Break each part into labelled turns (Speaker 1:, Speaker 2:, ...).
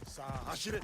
Speaker 1: さあ走れ。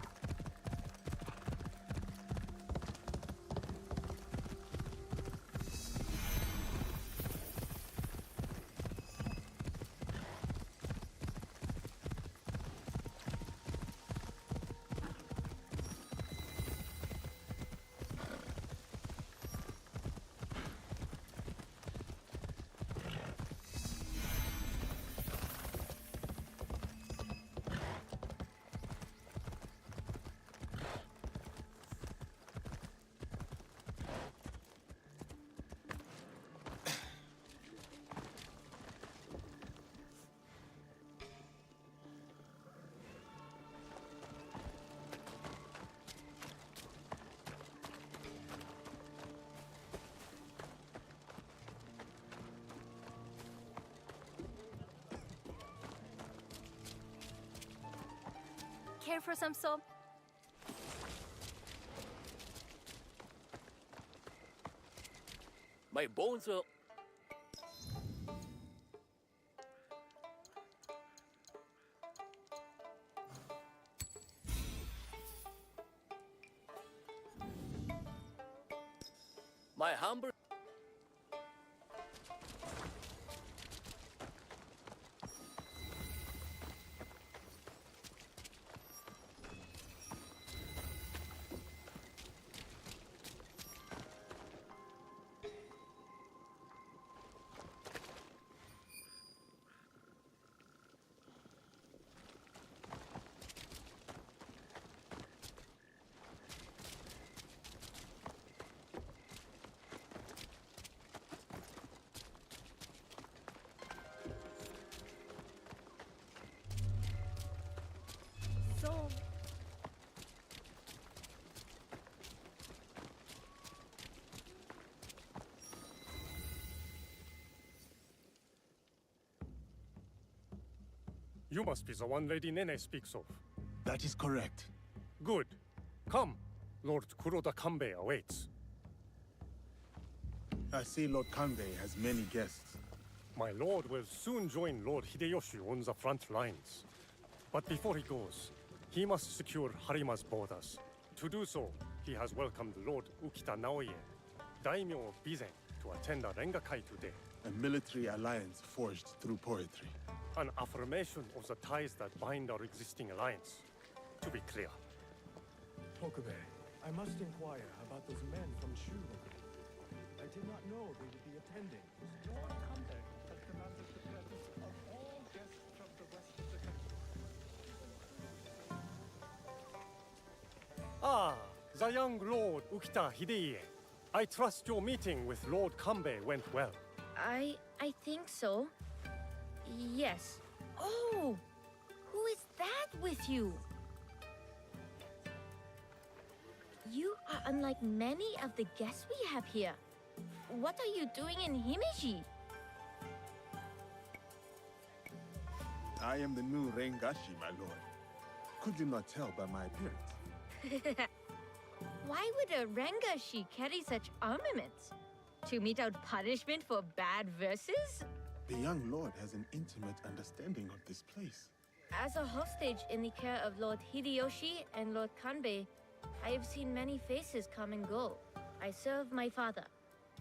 Speaker 2: Care for some soap?
Speaker 3: My bones will. My hamburger.
Speaker 2: So,
Speaker 4: You must be the one Lady Nene speaks of.
Speaker 1: That is correct.
Speaker 4: Good. Come. Lord Kuroda Kanbei awaits.
Speaker 1: I see Lord Kanbei has many guests.
Speaker 4: My lord will soon join Lord Hideyoshi on the front lines. But before he goes, he must secure Harima's borders. To do so, he has welcomed Lord Ukita Naoye, daimyo of Bizen, to attend a Rengakai today.
Speaker 1: A military alliance forged through poetry.
Speaker 4: An affirmation of the ties that bind our existing alliance. To be clear.
Speaker 5: Tokube, I must inquire about those men from Shugo. I did not know they would be attending.
Speaker 6: Lord Kanbei has commanded the presence of all guests from the rest of the country.
Speaker 4: Ah, the young Lord Ukita Hideye. I trust your meeting with Lord Kanbei went well.
Speaker 2: I think so. Yes. Oh! Who is that with you? You are unlike many of the guests we have here. What are you doing in Himeji?
Speaker 1: I am the new Rengashi, my lord. Could you not tell by my appearance?
Speaker 2: Why would a Rengashi carry such armaments? To mete out punishment for bad verses?
Speaker 1: The young lord has an intimate understanding of this place.
Speaker 2: As a hostage in the care of Lord Hideyoshi and Lord Kanbei, I have seen many faces come and go. I serve my father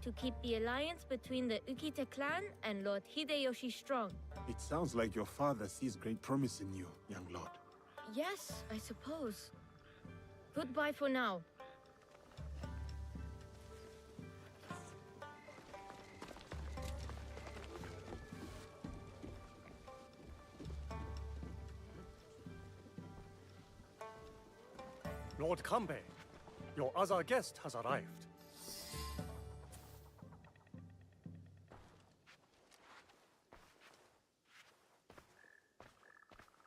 Speaker 2: to keep the alliance between the Ukita clan and Lord Hideyoshi strong.
Speaker 1: It sounds like your father sees great promise in you, young lord.
Speaker 2: Yes, I suppose. Goodbye for now.
Speaker 4: Lord Kanbei, your other guest has arrived.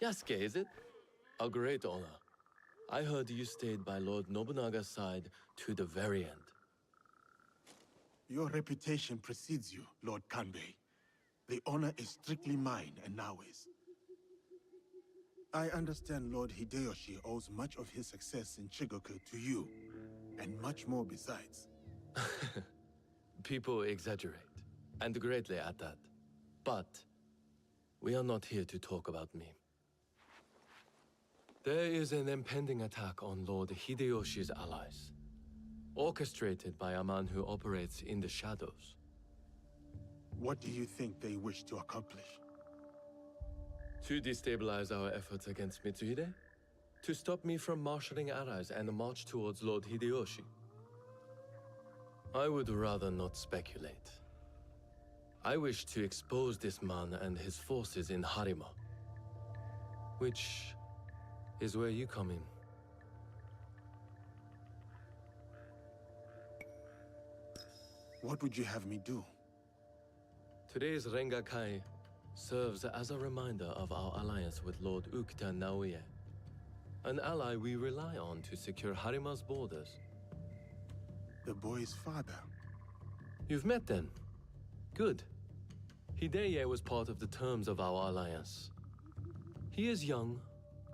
Speaker 7: Yasuke, is it? A great honor. I heard you stayed by Lord Nobunaga's side to the very end.
Speaker 1: Your reputation precedes you, Lord Kanbei. The honor is strictly mine and Naoe's. I understand Lord Hideyoshi owes much of his success in Shigoku to you, and much more besides.
Speaker 7: People exaggerate, and greatly at that. But we are not here to talk about me. There is an impending attack on Lord Hideyoshi's allies, orchestrated by a man who operates in the shadows.
Speaker 1: What do you think they wish to accomplish?
Speaker 7: To destabilize our efforts against Mitsuhide? To stop me from marshaling allies and march towards Lord Hideyoshi? I would rather not speculate. I wish to expose this man and his forces in Harima, which is where you come in.
Speaker 1: What would you have me do?
Speaker 7: Today's Rengakai serves as a reminder of our alliance with Lord Ukita Naoye, an ally we rely on to secure Harima's borders.
Speaker 1: The boy's father.
Speaker 7: You've met then? Good. Hideye was part of the terms of our alliance. He is young,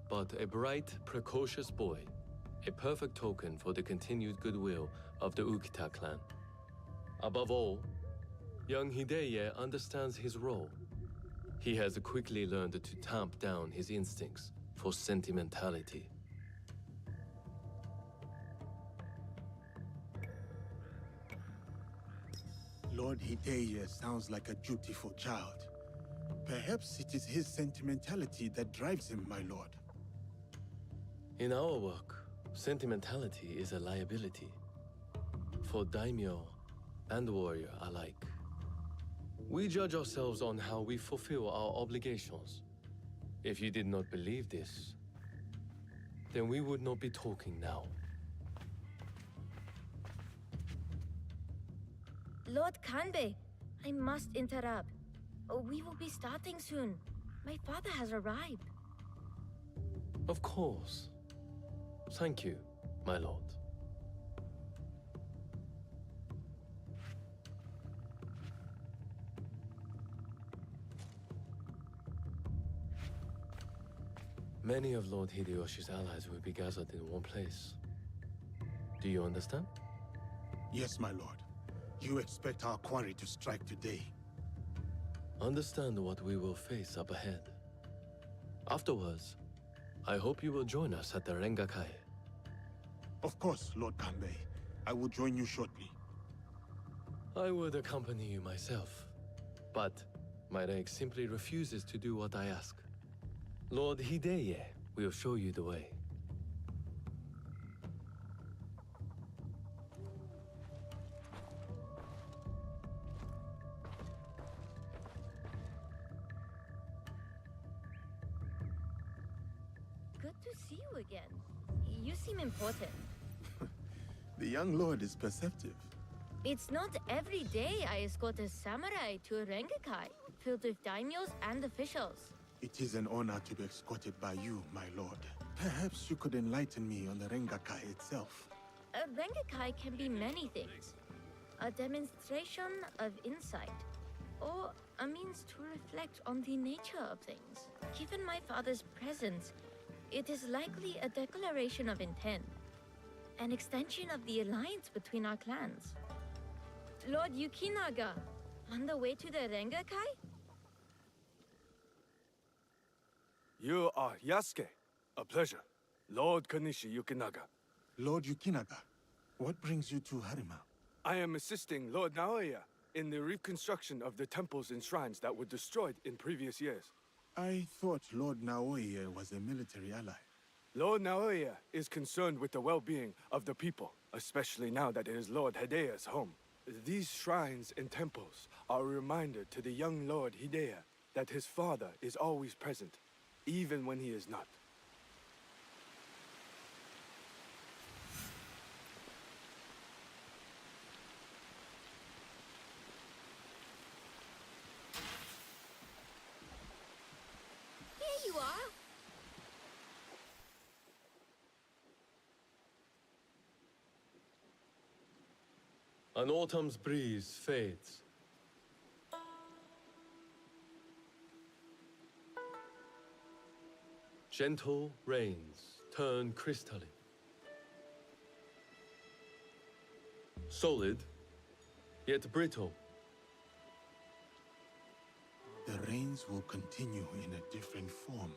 Speaker 7: but a bright, precocious boy, a perfect token for the continued goodwill of the Ukita clan. Above all, young Hideye understands his role. He has quickly learned to tamp down his instincts for sentimentality.
Speaker 1: Lord Hideye sounds like a dutiful child. Perhaps it is his sentimentality that drives him, my lord.
Speaker 7: In our work, sentimentality is a liability for daimyo and warrior alike. We judge ourselves on how we fulfill our obligations. If you did not believe this, then we would not be talking now.
Speaker 2: Lord Kanbei, I must interrupt. We will be starting soon. My father has arrived.
Speaker 7: Of course. Thank you, my lord. Many of Lord Hideyoshi's allies will be gathered in one place. Do you understand?
Speaker 1: Yes, my lord. You expect our quarry to strike today.
Speaker 7: Understand what we will face up ahead. Afterwards, I hope you will join us at the Rengakai.
Speaker 1: Of course, Lord Kanbei. I will join you shortly.
Speaker 7: I would accompany you myself, but my rank simply refuses to do what I ask. Lord Hideye will show you the way.
Speaker 2: Good to see you again. You seem important.
Speaker 1: The young lord is perceptive.
Speaker 2: It's not every day I escort a samurai to a Rengakai, filled with daimyos and officials.
Speaker 1: It is an honor to be escorted by you, my lord. Perhaps you could enlighten me on the Rengakai itself.
Speaker 2: A Rengakai can be many things. A demonstration of insight, or a means to reflect on the nature of things. Given my father's presence, it is likely a declaration of intent. An extension of the alliance between our clans. Lord Yukinaga, on the way to the Rengakai?
Speaker 5: You are Yasuke. A pleasure. Lord Kanishi Yukinaga.
Speaker 1: Lord Yukinaga, what brings you to Harima?
Speaker 5: I am assisting Lord Naoya in the reconstruction of the temples and shrines that were destroyed in previous years.
Speaker 1: I thought Lord Naoya was a military ally.
Speaker 5: Lord Naoya is concerned with the well-being of the people, especially now that it is Lord Hideya's home. These shrines and temples are a reminder to the young Lord Hideya that his father is always present, even when he is not.
Speaker 2: Here you are!
Speaker 7: An autumn's breeze fades. Gentle rains turn crystalline. Solid, yet brittle.
Speaker 1: The rains will continue in a different form.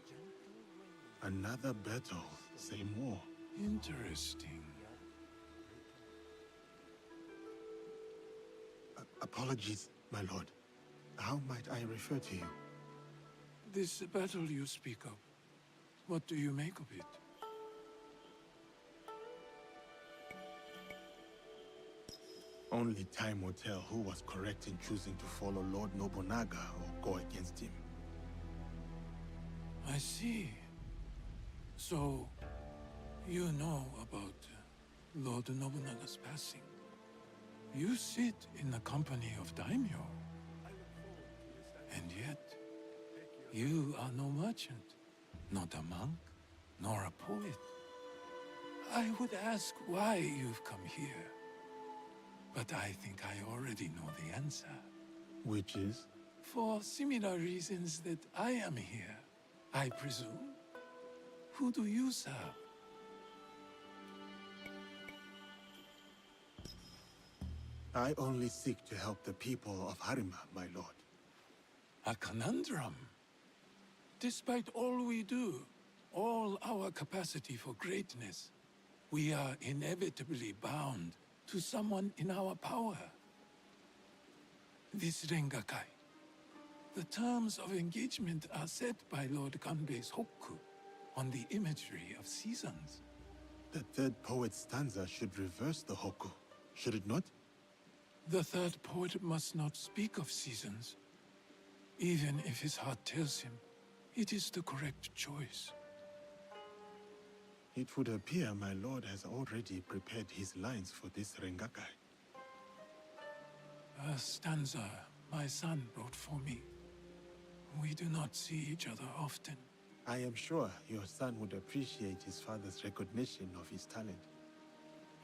Speaker 1: Another battle, same war.
Speaker 8: Interesting.
Speaker 1: Apologies, my lord. How might I refer to you?
Speaker 8: This battle you speak of, what do you make of it?
Speaker 1: Only time will tell who was correct in choosing to follow Lord Nobunaga or go against him.
Speaker 8: I see. So, you know about Lord Nobunaga's passing. You sit in the company of daimyo. And yet, you are no merchant, not a monk, nor a poet. I would ask why you've come here. But I think I already know the answer.
Speaker 1: Which is?
Speaker 8: For similar reasons that I am here, I presume. Who do you serve?
Speaker 1: I only seek to help the people of Harima, my lord.
Speaker 8: A conundrum. Despite all we do, all our capacity for greatness, we are inevitably bound to someone in our power. This Rengakai. The terms of engagement are set by Lord Kanbei's Hokku on the imagery of seasons.
Speaker 1: The third poet's stanza should reverse the Hokku, should it not?
Speaker 8: The third poet must not speak of seasons. Even if his heart tells him, it is the correct choice.
Speaker 1: It would appear my lord has already prepared his lines for this Rengakai.
Speaker 8: A stanza my son wrote for me. We do not see each other often.
Speaker 1: I am sure your son would appreciate his father's recognition of his talent.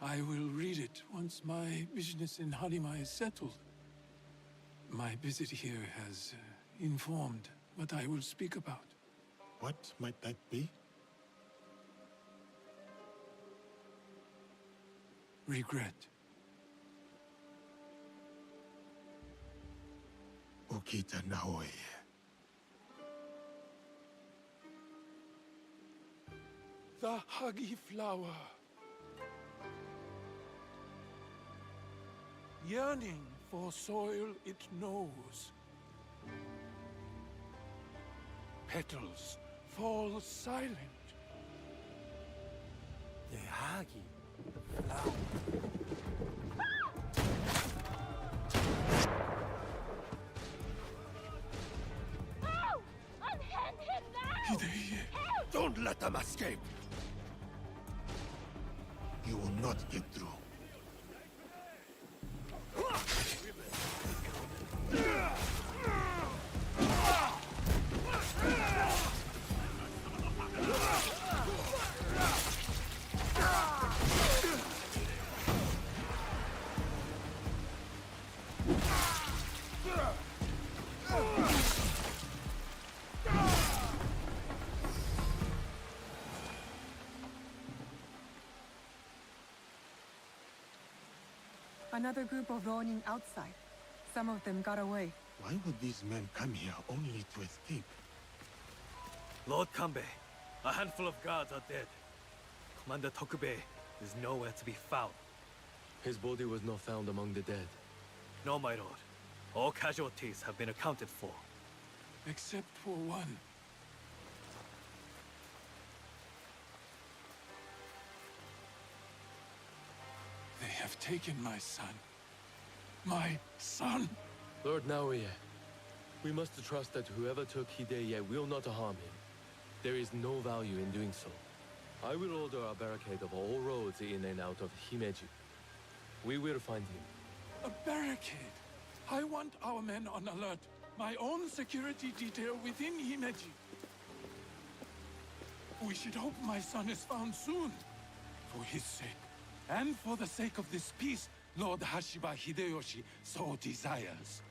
Speaker 8: I will read it once my business in Harima is settled. My visit here has informed what I will speak about.
Speaker 1: What might that be?
Speaker 8: Regret.
Speaker 1: Ukita Naoya.
Speaker 8: The Hagi flower. Yearning for soil it knows. Petals fall silent.
Speaker 3: The Hagi flower.
Speaker 2: Oh! Unhand him now!
Speaker 8: Hideye.
Speaker 3: Don't let them escape!
Speaker 1: You will not get through.
Speaker 9: Another group of Ronin outside. Some of them got away.
Speaker 1: Why would these men come here only to escape?
Speaker 10: Lord Kanbei, a handful of guards are dead. Commander Tokubei is nowhere to be found.
Speaker 7: His body was not found among the dead.
Speaker 10: No, my lord. All casualties have been accounted for.
Speaker 8: Except for one. They have taken my son. My son!
Speaker 7: Lord Naoya, we must trust that whoever took Hideye will not harm him. There is no value in doing so. I will order a barricade of all roads in and out of Himeji. We will find him.
Speaker 8: A barricade! I want our men on alert. My own security detail within Himeji. We should hope my son is found soon. For his sake, and for the sake of this peace Lord Hashiba Hideyoshi so desires.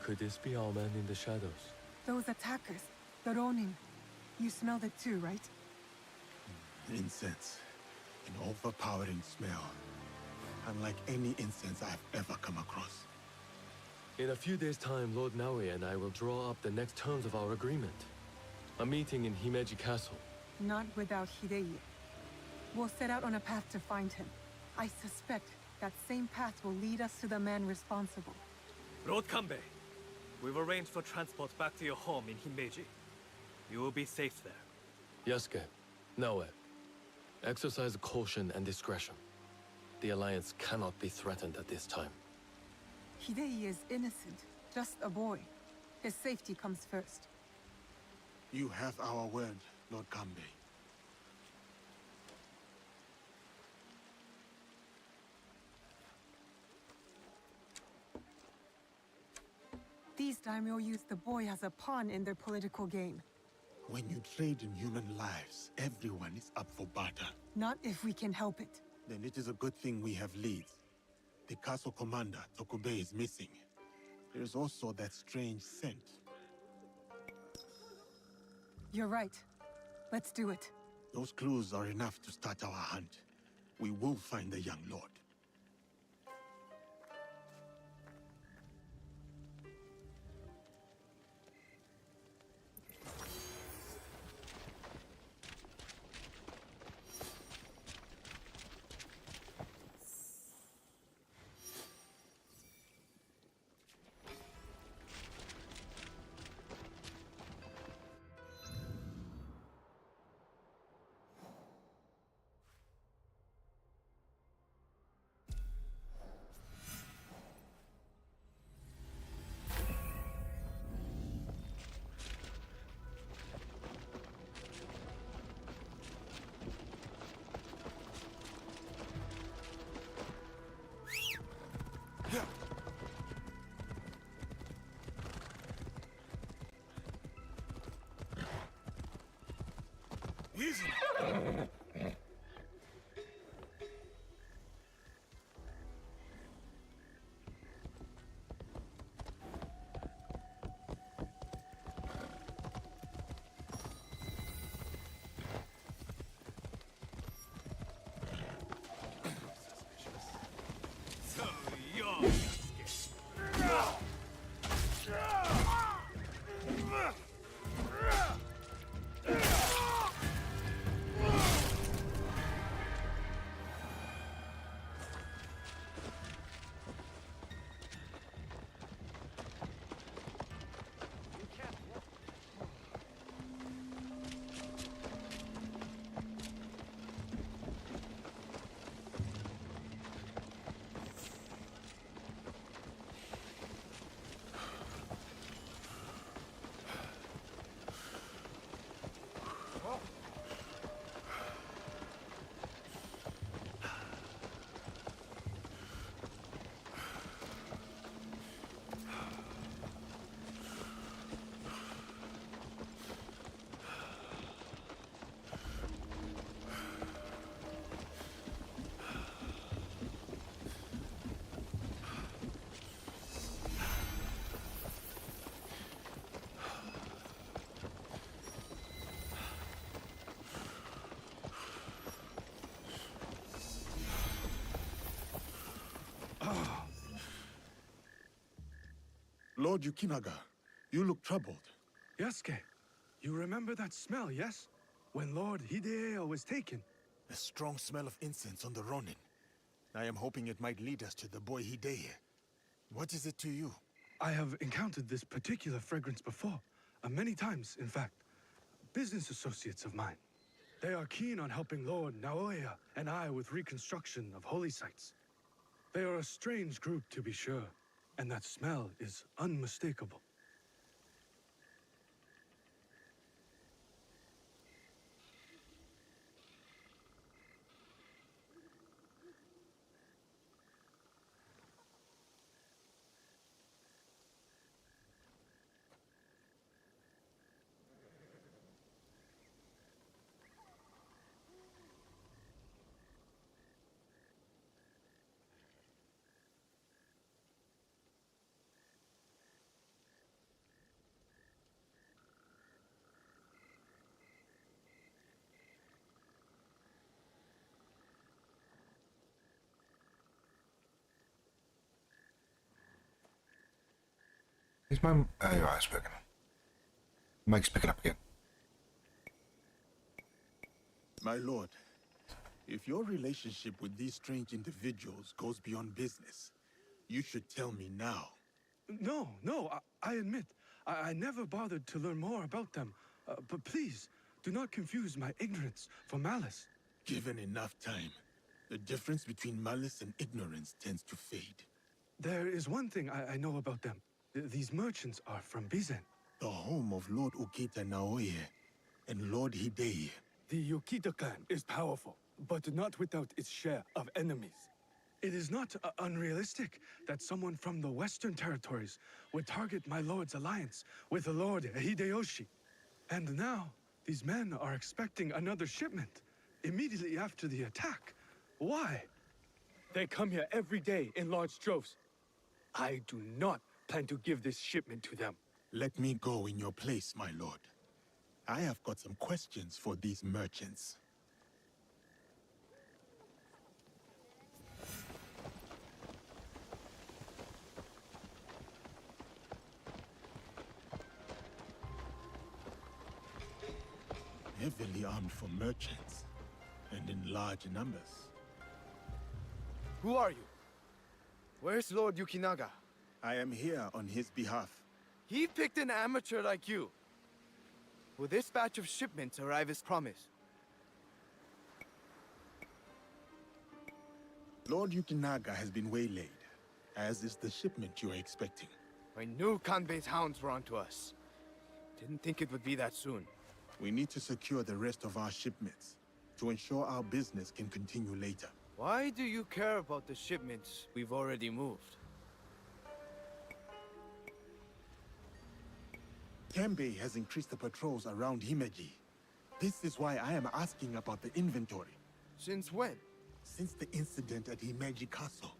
Speaker 7: Could this be our man in the shadows?
Speaker 9: Those attackers, the Ronin. You smelled it too, right?
Speaker 1: Incense. An overpowering smell. Unlike any incense I've ever come across.
Speaker 7: In a few days' time, Lord Naoe and I will draw up the next terms of our agreement. A meeting in Himeji Castle.
Speaker 9: Not without Hidei. We'll set out on a path to find him. I suspect that same path will lead us to the man responsible.
Speaker 10: Lord Kanbei, we've arranged for transport back to your home in Himeji. You will be safe there.
Speaker 7: Yasuke, Naoe, exercise caution and discretion. The Alliance cannot be threatened at this time.
Speaker 9: Hidei is innocent, just a boy. His safety comes first.
Speaker 1: You have our word, Lord Kanbei.
Speaker 9: These daimyo use the boy as a pawn in their political game.
Speaker 1: When you trade in human lives, everyone is up for barter.
Speaker 9: Not if we can help it.
Speaker 1: Then it is a good thing we have leads. The castle commander, Tokubei, is missing. There is also that strange scent.
Speaker 9: You're right. Let's do it.
Speaker 1: Those clues are enough to start our hunt. We will find the young lord. Easy!
Speaker 10: So you're
Speaker 1: Lord Yukinaga, you look troubled.
Speaker 5: Yasuke, you remember that smell, yes? When Lord Hideo was taken.
Speaker 1: A strong smell of incense on the Ronin. I am hoping it might lead us to the boy Hideo. What is it to you?
Speaker 5: I have encountered this particular fragrance before. Many times, in fact. Business associates of mine. They are keen on helping Lord Naoya and I with reconstruction of holy sites. They are a strange group, to be sure, and that smell is unmistakable.
Speaker 11: Is my... Oh, you're right, speaking. Mike's picking up again.
Speaker 1: My lord, if your relationship with these strange individuals goes beyond business, you should tell me now.
Speaker 5: No, I admit, I never bothered to learn more about them. But please, do not confuse my ignorance for malice.
Speaker 1: Given enough time, the difference between malice and ignorance tends to fade.
Speaker 5: There is one thing I know about them. These merchants are from Bizen.
Speaker 1: The home of Lord Ukita Naoye and Lord Hideye.
Speaker 5: The Yokita clan is powerful, but not without its share of enemies. It is not unrealistic that someone from the Western Territories would target my lord's alliance with Lord Hideyoshi. And now, these men are expecting another shipment immediately after the attack. Why? They come here every day in large droves. I do not plan to give this shipment to them.
Speaker 1: Let me go in your place, my lord. I have got some questions for these merchants. Heavily armed for merchants, and in large numbers.
Speaker 12: Who are you? Where's Lord Yukinaga?
Speaker 1: I am here on his behalf.
Speaker 12: He picked an amateur like you. Will this batch of shipments arrive as promised?
Speaker 1: Lord Yukinaga has been waylaid, as is the shipment you are expecting.
Speaker 12: I knew Kanbei's hounds were onto us. Didn't think it would be that soon.
Speaker 1: We need to secure the rest of our shipments to ensure our business can continue later.
Speaker 12: Why do you care about the shipments we've already moved?
Speaker 1: Kanbei has increased the patrols around Himeji. This is why I am asking about the inventory.
Speaker 12: Since when?
Speaker 1: Since the incident at Himeji Castle.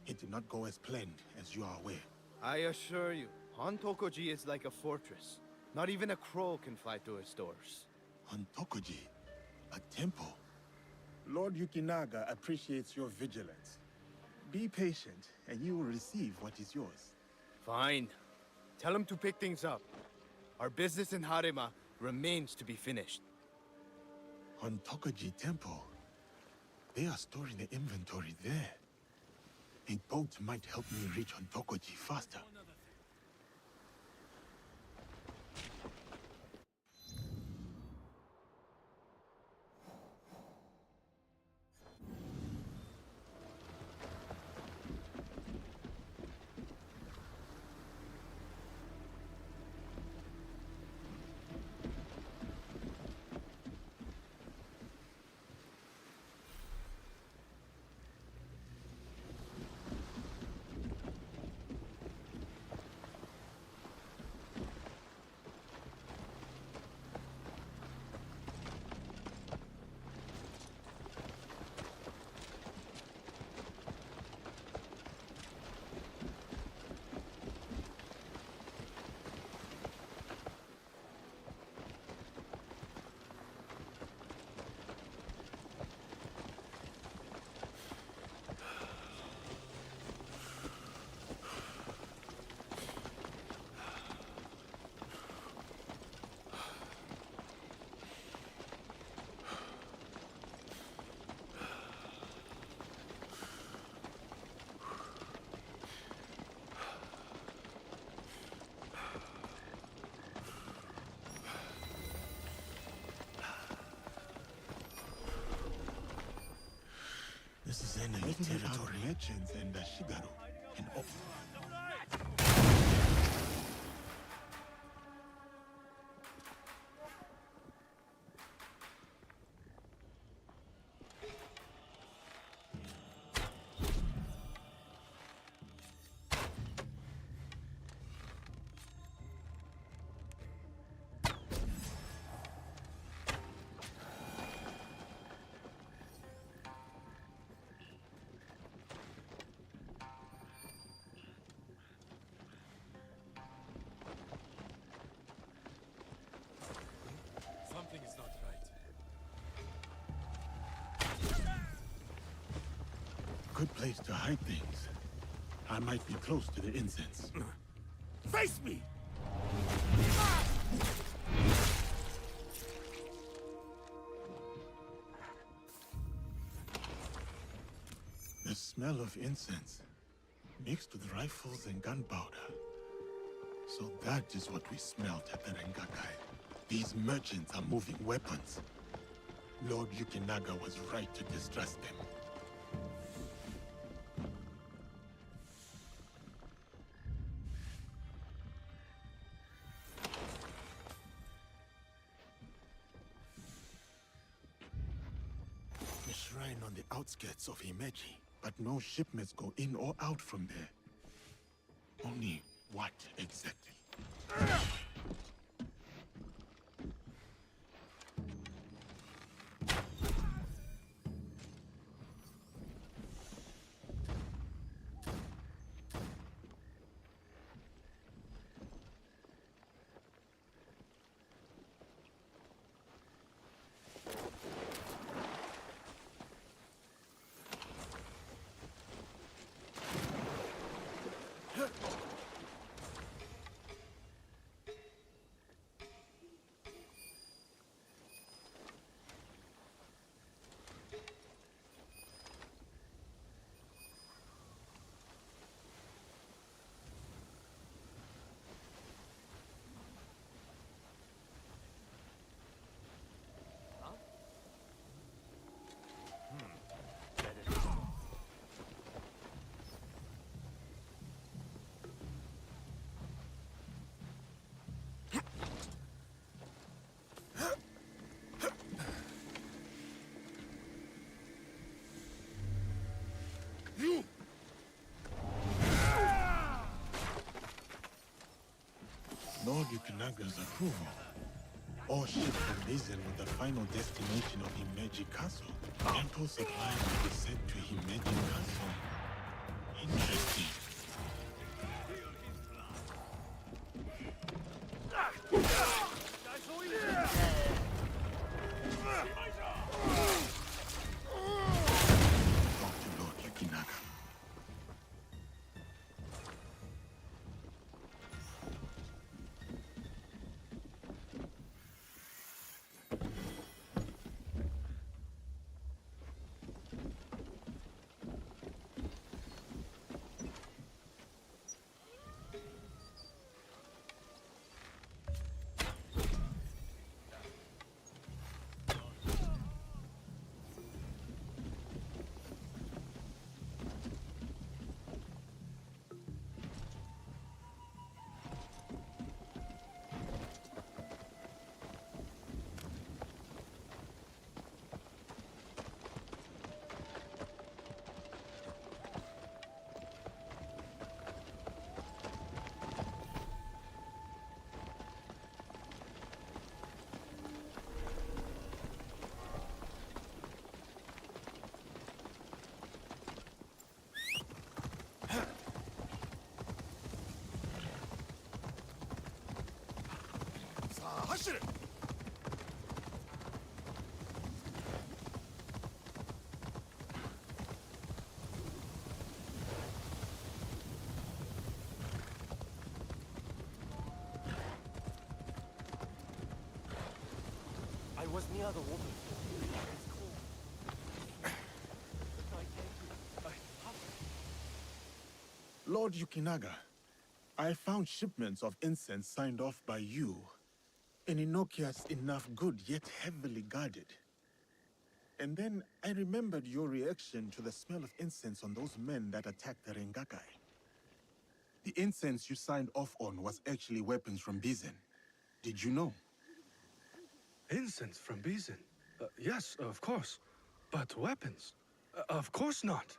Speaker 1: It did not go as planned, as you are aware.
Speaker 12: I assure you, Hontokoji is like a fortress. Not even a crow can fly through its doors.
Speaker 1: Hontokoji? A temple? Lord Yukinaga appreciates your vigilance. Be patient, and you will receive what is yours.
Speaker 12: Fine. Tell him to pick things up. Our business in Harima remains to be finished.
Speaker 1: Hontokoji Temple? They are storing the inventory there. A boat might help me reach Hontokoji faster. This is enemy territory. Legends and Shigaru. And
Speaker 8: Something is not right.
Speaker 1: good place to hide things. I might be close to the incense.
Speaker 3: Face me!
Speaker 1: The smell of incense, mixed with rifles and gunpowder. So that is what we smelled at the Rengakai. These merchants are moving weapons. Lord Yukinaga was right to distrust them. A shrine on the outskirts of Himeji, but no shipments go in or out from there. Only what exactly? Lord Yukinaga's approval. All ships from Bizen with the final destination of Himeji Castle. Temple supplies will be sent to Himeji Castle. Interesting. Talk to Lord Yukinaga.
Speaker 3: I was near the water.
Speaker 1: Lord Yukinaga, I found shipments of incense signed off by you. In Enochia's enough good, yet heavily guarded. And then I remembered your reaction to the smell of incense on those men that attacked the Rengakai. The incense you signed off on was actually weapons from Bizen. Did you know?
Speaker 5: Incense from Bizen? Yes, of course. But weapons? Of course not.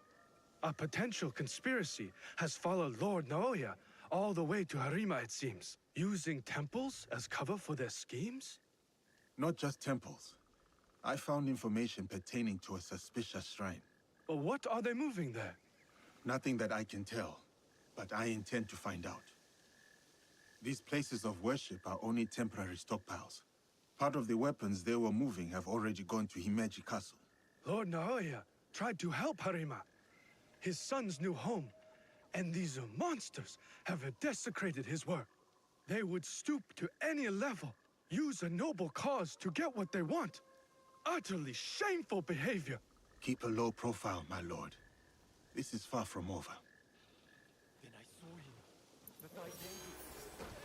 Speaker 5: A potential conspiracy has followed Lord Naoya all the way to Harima, it seems. Using temples as cover for their schemes?
Speaker 1: Not just temples. I found information pertaining to a suspicious shrine.
Speaker 5: But what are they moving there?
Speaker 1: Nothing that I can tell, but I intend to find out. These places of worship are only temporary stockpiles. Part of the weapons they were moving have already gone to Himeji Castle.
Speaker 5: Lord Naoya tried to help Harima. His son's new home. And these monsters have desecrated his work. They would stoop to any level, use a noble cause to get what they want. Utterly shameful behavior.
Speaker 1: Keep a low profile, my lord. This is far from over.
Speaker 3: Then I saw him. That identity.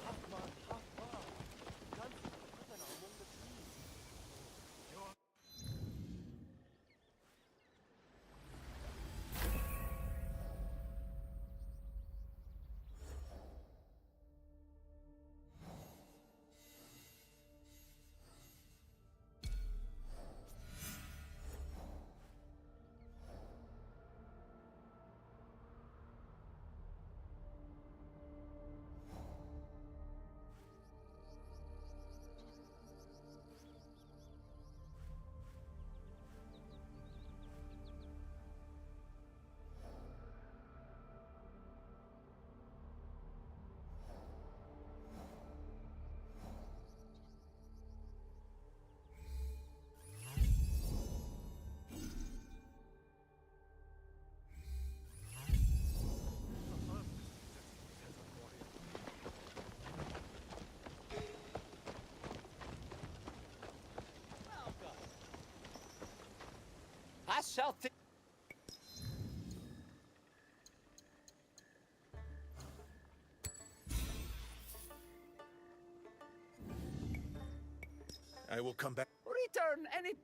Speaker 3: Half man, half bar. Dancing together among the trees.
Speaker 13: I shall think.
Speaker 3: I will come back.
Speaker 13: Return any.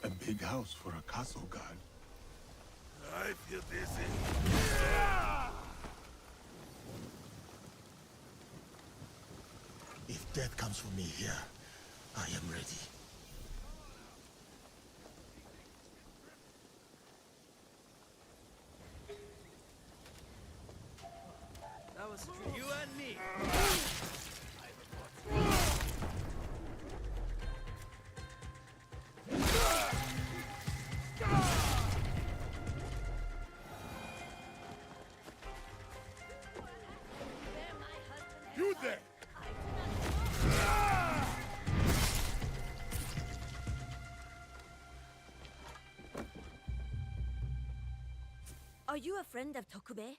Speaker 1: A big house for a castle guard.
Speaker 3: I feel dizzy.
Speaker 1: If death comes for me here, I am ready.
Speaker 10: That was true. You and me.
Speaker 3: You there!
Speaker 14: Are you a friend of Tokube?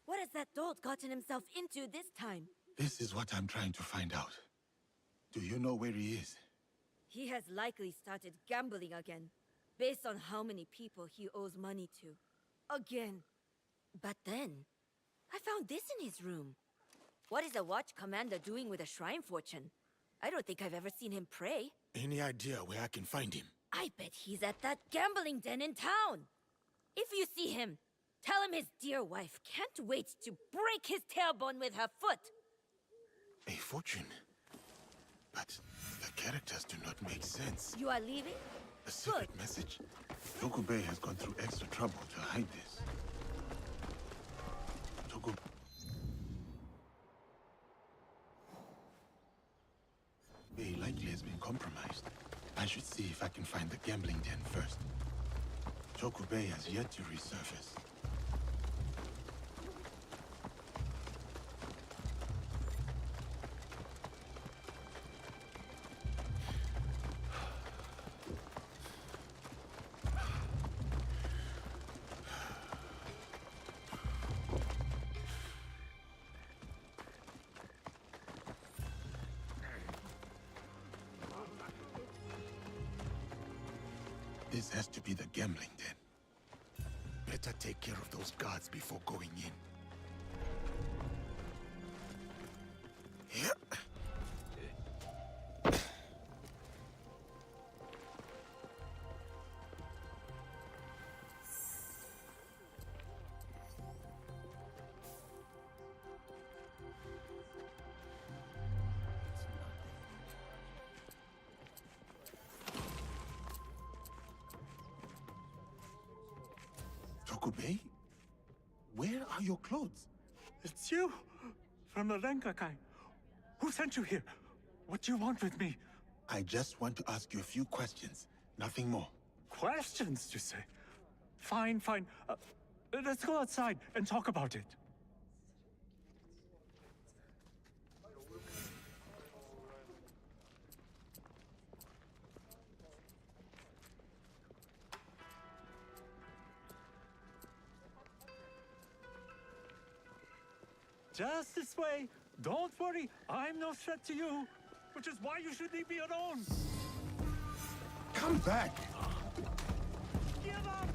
Speaker 14: What has that dolt gotten himself into this time?
Speaker 1: This is what I'm trying to find out. Do you know where he is?
Speaker 14: He has likely started gambling again, based on how many people he owes money to. Again. But then, I found this in his room. What is a watch commander doing with a shrine fortune? I don't think I've ever seen him pray.
Speaker 1: Any idea where I can find him?
Speaker 14: I bet he's at that gambling den in town. If you see him, tell him his dear wife can't wait to break his tailbone with her foot.
Speaker 1: A fortune? But the characters do not make sense.
Speaker 14: You are leaving?
Speaker 1: A secret message? Tokubei has gone through extra trouble to hide this. Tokubei likely has been compromised. I should see if I can find the gambling den first. Tokubei has yet to resurface. This has to be the gambling den. Better take care of those guards before going in. Yeah. Tokubei? Where are your clothes?
Speaker 6: It's you! From the Rengakai. Who sent you here? What do you want with me?
Speaker 1: I just want to ask you a few questions. Nothing more.
Speaker 6: Questions, you say? Fine, fine. Let's go outside and talk about it. Just this way. Don't worry, I'm no threat to you. Which is why you should leave me alone.
Speaker 1: Come back!
Speaker 6: Give up!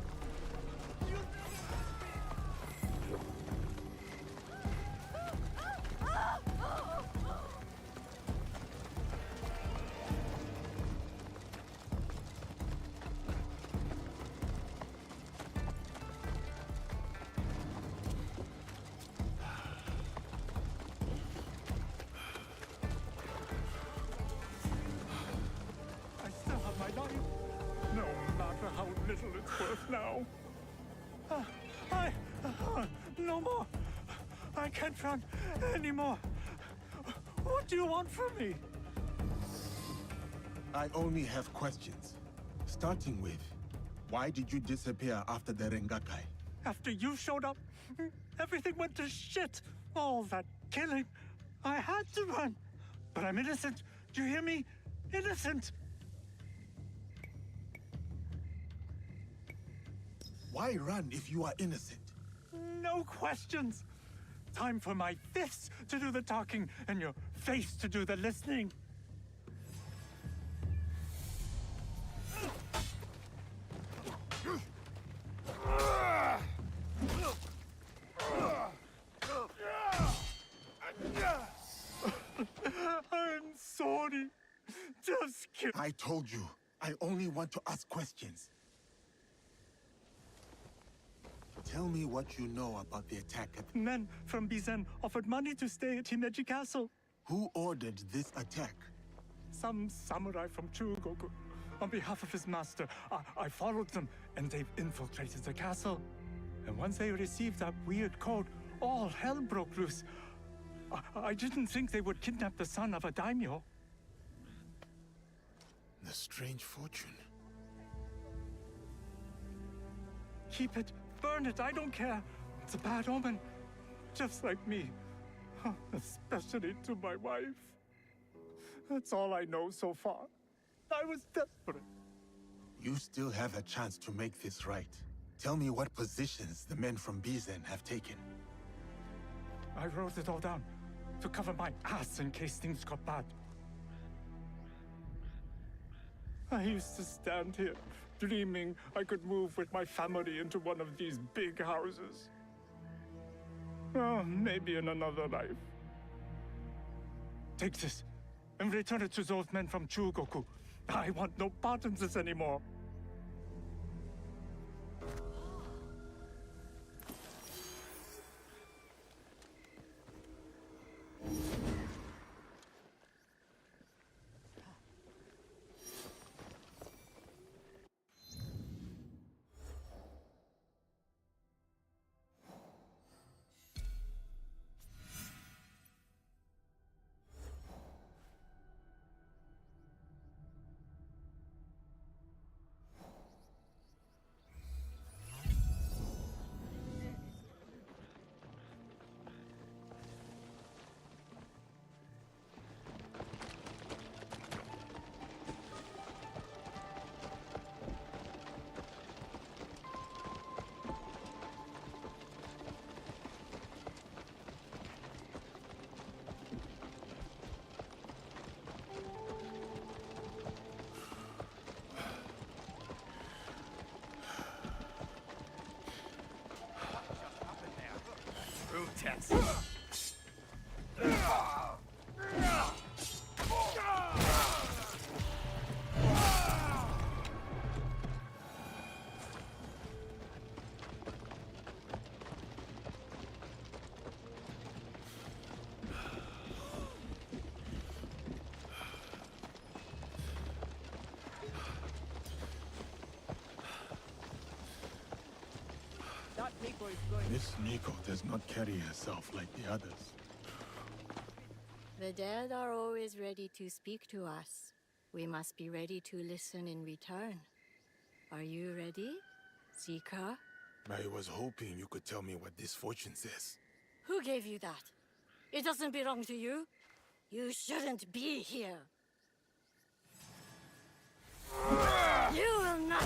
Speaker 6: No matter how little it's worth now. No more. I can't run anymore. What do you want from me?
Speaker 1: I only have questions. Starting with, why did you disappear after the Rengakai?
Speaker 6: After you showed up, everything went to shit. All that killing. I had to run. But I'm innocent. Do you hear me? Innocent.
Speaker 1: Why run if you are innocent?
Speaker 6: No questions. Time for my fists to do the talking and your face to do the listening. I'm sorry. Just kidding.
Speaker 1: I told you, I only want to ask questions. Tell me what you know about the attack at...
Speaker 6: Men from Bizen offered money to stay at Himeji Castle.
Speaker 1: Who ordered this attack?
Speaker 6: Some samurai from Chugoku. On behalf of his master, I followed them, and they've infiltrated the castle. And once they received that weird code, all hell broke loose. I didn't think they would kidnap the son of a daimyo.
Speaker 1: The strange fortune.
Speaker 6: Keep it. Burn it, I don't care. It's a bad omen. Just like me. Especially to my wife. That's all I know so far. I was desperate.
Speaker 1: You still have a chance to make this right. Tell me what positions the men from Bizen have taken.
Speaker 6: I wrote it all down to cover my ass in case things got bad. I used to stand here, dreaming I could move with my family into one of these big houses. Oh, maybe in another life. Take this, and return it to those men from Chugoku. I want no part in this anymore.
Speaker 10: Brutes.
Speaker 13: That Miko is going.
Speaker 1: This Miko does not carry herself like the others.
Speaker 15: The dead are always ready to speak to us. We must be ready to listen in return. Are you ready, Zika?
Speaker 1: I was hoping you could tell me what this fortune says.
Speaker 15: Who gave you that? It doesn't belong to you. You shouldn't be here. You will not.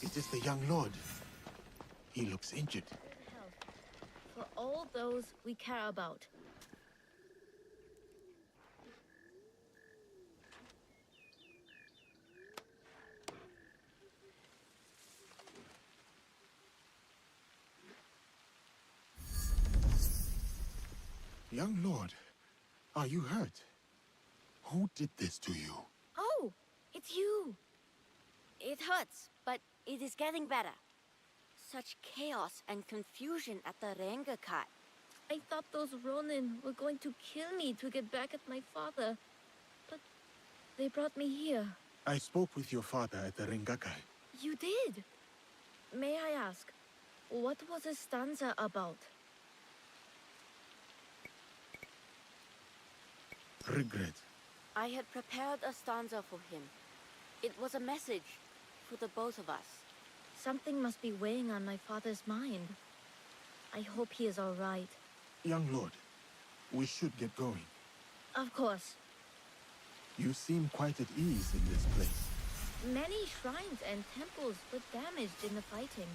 Speaker 1: It is the young lord. He looks injured.
Speaker 2: For all those we care about.
Speaker 1: Young lord, are you hurt? Who did this to you?
Speaker 14: Oh, it's you. It hurts, but it is getting better. Such chaos and confusion at the Rengakai.
Speaker 2: I thought those Ronin were going to kill me to get back at my father. But they brought me here.
Speaker 1: I spoke with your father at the Rengakai.
Speaker 2: You did? May I ask, what was a stanza about?
Speaker 1: Regret.
Speaker 14: I had prepared a stanza for him. It was a message for the both of us.
Speaker 2: Something must be weighing on my father's mind. I hope he is all right.
Speaker 1: Young lord, we should get going.
Speaker 2: Of course.
Speaker 1: You seem quite at ease in this place.
Speaker 2: Many shrines and temples were damaged in the fighting.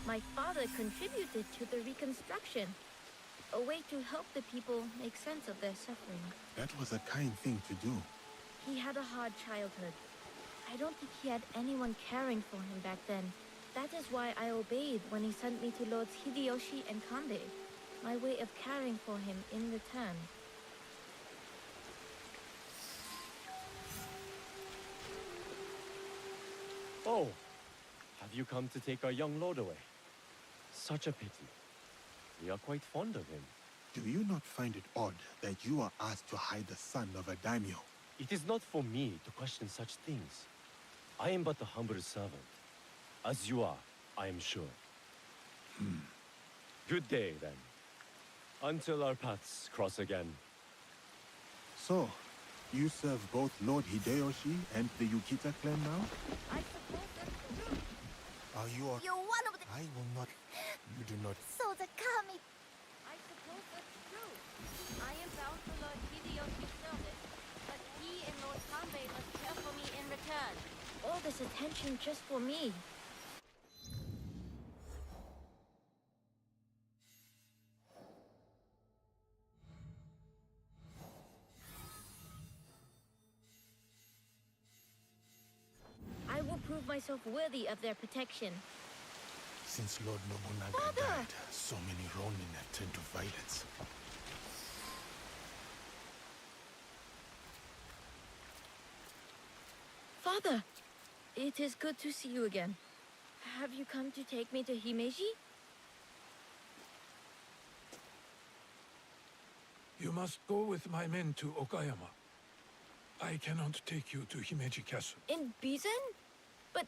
Speaker 2: My father contributed to the reconstruction. A way to help the people make sense of their suffering.
Speaker 1: That was a kind thing to do.
Speaker 2: He had a hard childhood. I don't think he had anyone caring for him back then. That is why I obeyed when he sent me to Lords Hideyoshi and Kanbei. My way of caring for him in return.
Speaker 3: Oh, have you come to take our young lord away? Such a pity. We are quite fond of him.
Speaker 1: Do you not find it odd that you are asked to hide the son of a daimyo?
Speaker 3: It is not for me to question such things. I am but a humble servant. As you are, I am sure. Good day, then. Until our paths cross again.
Speaker 1: So, you serve both Lord Hideyoshi and the Yukita clan now?
Speaker 2: I suppose that's true.
Speaker 1: Are you all...
Speaker 16: You're one of the...
Speaker 1: I will not... You do not...
Speaker 16: So the kami...
Speaker 2: I suppose that's true. I am bound for Lord Hideyoshi's service, but he and Lord Kanbei must care for me in return. All this attention just for me. I will prove myself worthy of their protection.
Speaker 1: Since Lord Nobunaga
Speaker 2: Father!
Speaker 1: died, so many Ronin have turned to violence.
Speaker 2: Father, it is good to see you again. Have you come to take me to Himeji?
Speaker 8: You must go with my men to Okayama. I cannot take you to Himeji Castle.
Speaker 2: In Bizen? But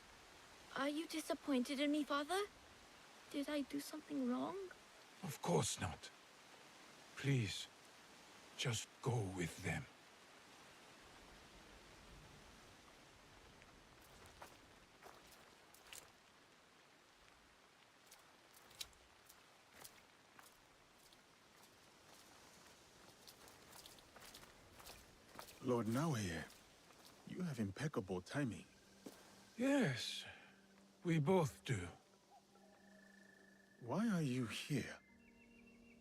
Speaker 2: are you disappointed in me, Father? Did I do something wrong?
Speaker 8: Of course not. Please, just go with them.
Speaker 1: Lord Naoye, you have impeccable timing.
Speaker 8: Yes, we both do.
Speaker 1: Why are you here?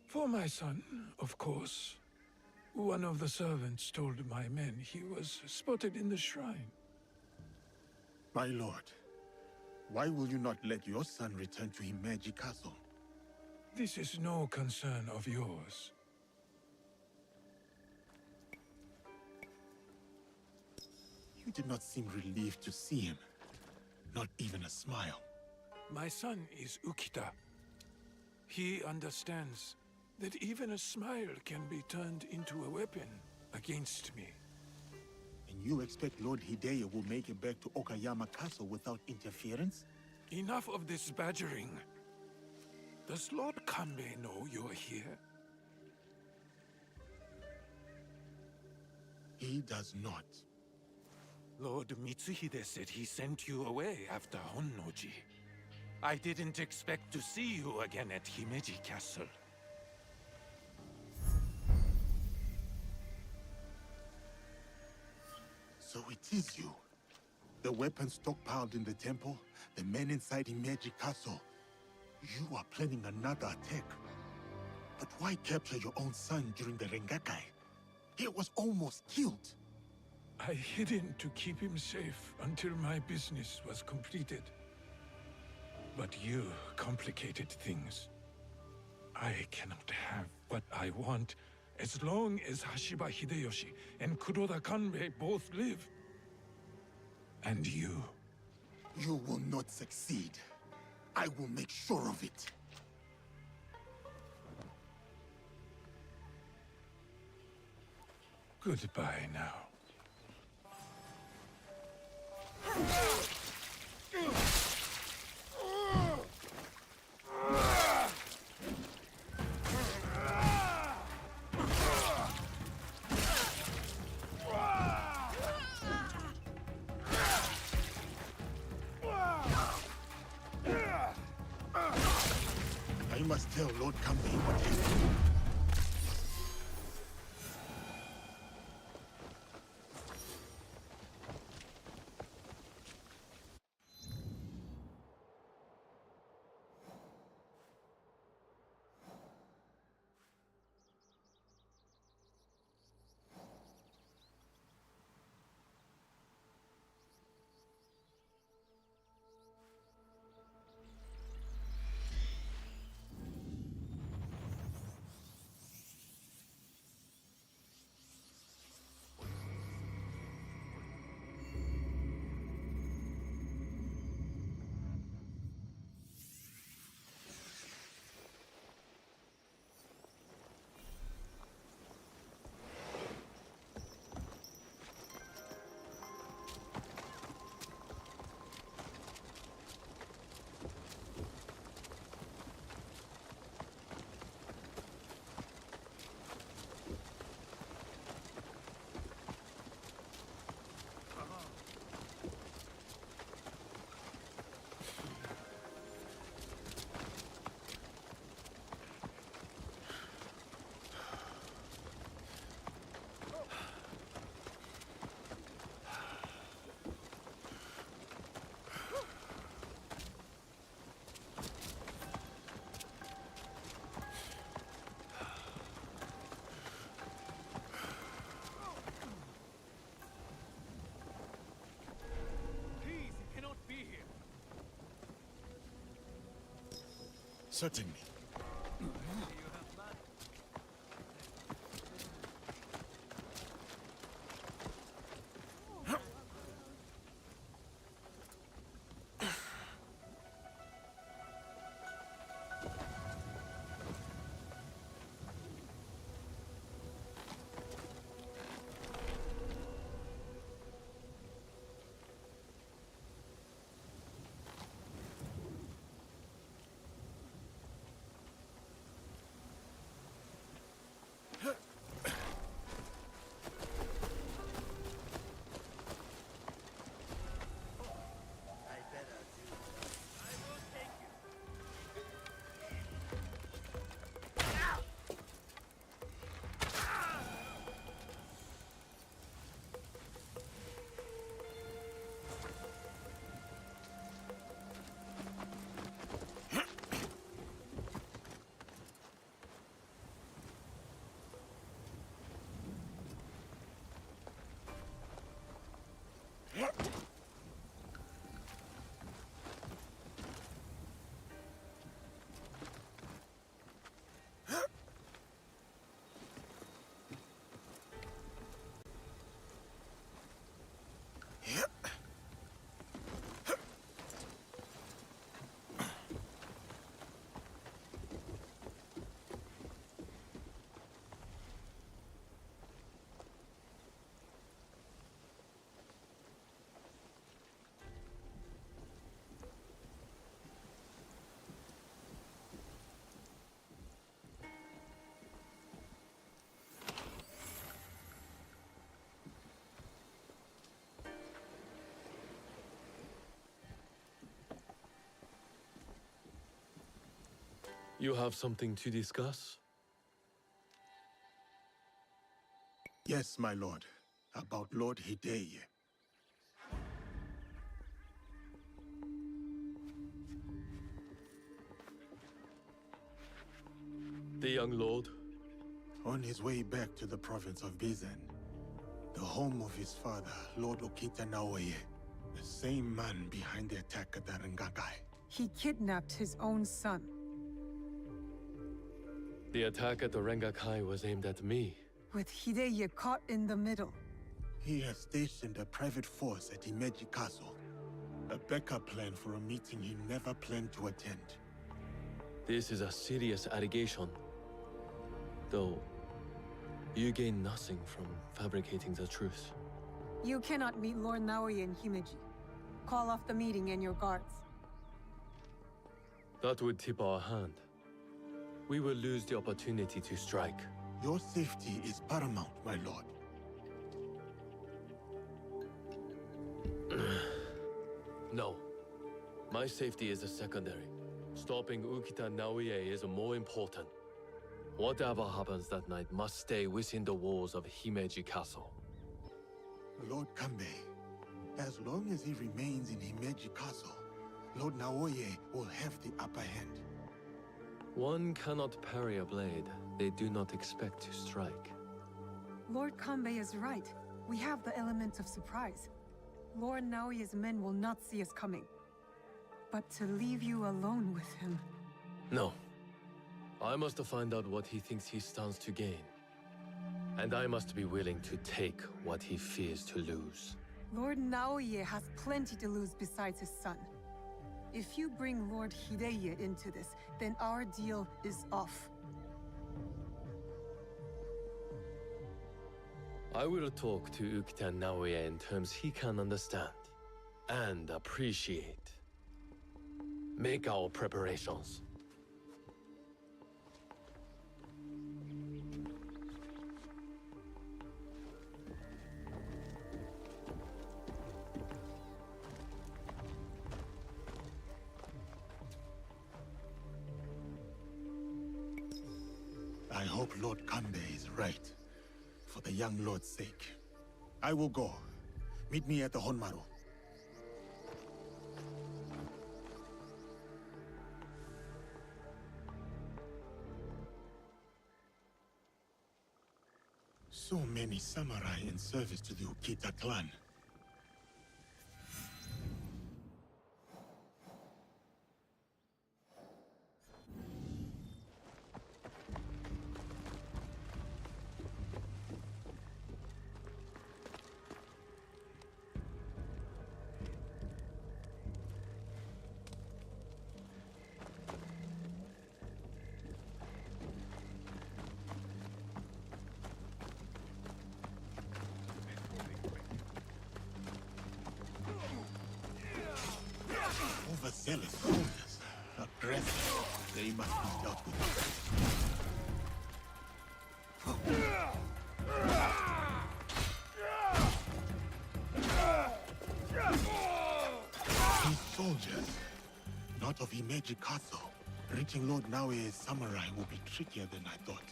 Speaker 8: For my son, of course. One of the servants told my men he was spotted in the shrine.
Speaker 1: My lord, why will you not let your son return to Himeji Castle?
Speaker 8: This is no concern of yours.
Speaker 1: You did not seem relieved to see him. Not even a smile.
Speaker 8: My son is Ukita. He understands that even a smile can be turned into a weapon against me.
Speaker 1: And you expect Lord Hideye will make it back to Okayama Castle without interference?
Speaker 8: Enough of this badgering. Does Lord Kanbei know you're here?
Speaker 1: He does not.
Speaker 8: Lord Mitsuhide said he sent you away after Honnoji. I didn't expect to see you again at Himeji Castle.
Speaker 1: So it is you. The weapons stockpiled in the temple, the men inside Himeji Castle. You are planning another attack. But why capture your own son during the Rengakai? He was almost killed.
Speaker 8: I hid him to keep him safe until my business was completed. But you complicated things. I cannot have what I want as long as Hashiba Hideyoshi and Kuroda Kanbei both live. And you.
Speaker 1: You will not succeed. I will make sure of it.
Speaker 8: Goodbye now.
Speaker 1: I must tell Lord Kanbei what happened. Certainly.
Speaker 7: You have something to discuss?
Speaker 1: Yes, my lord. About Lord Hideye.
Speaker 7: The young lord?
Speaker 1: On his way back to the province of Bizen, the home of his father, Lord Okita Naoye, the same man behind the attack at the Rengakai.
Speaker 9: He kidnapped his own son.
Speaker 7: The attack at the Rengakai was aimed at me.
Speaker 9: With Hideye caught in the middle.
Speaker 1: He has stationed a private force at Himeji Castle. A backup plan for a meeting he never planned to attend.
Speaker 7: This is a serious allegation. Though, you gain nothing from fabricating the truth.
Speaker 9: You cannot meet Lord Naoya in Himeji. Call off the meeting and your guards.
Speaker 7: That would tip our hand. We will lose the opportunity to strike.
Speaker 1: Your safety is paramount, my lord.
Speaker 7: No. My safety is a secondary. Stopping Ukita Naoya is more important. Whatever happens that night must stay within the walls of Himeji Castle.
Speaker 1: Lord Kanbei, as long as he remains in Himeji Castle, Lord Naoya will have the upper hand.
Speaker 7: One cannot parry a blade they do not expect to strike.
Speaker 9: Lord Kanbei is right. We have the element of surprise. Lord Naoya's men will not see us coming. But to leave you alone with him...
Speaker 7: No. I must find out what he thinks he stands to gain. And I must be willing to take what he fears to lose.
Speaker 9: Lord Naoya has plenty to lose besides his son. If you bring Lord Hideye into this, then our deal is off.
Speaker 7: I will talk to Ukita Naoya in terms he can understand and appreciate. Make our preparations.
Speaker 1: I hope Lord Kanbei is right. For the young lord's sake. I will go. Meet me at the Honmaru. So many samurai in service to the Ukita clan. Overzealous soldiers, aggressive. They must be dealt with. These soldiers, not of Himeji Castle. Reaching Lord Naoya's samurai will be trickier than I thought.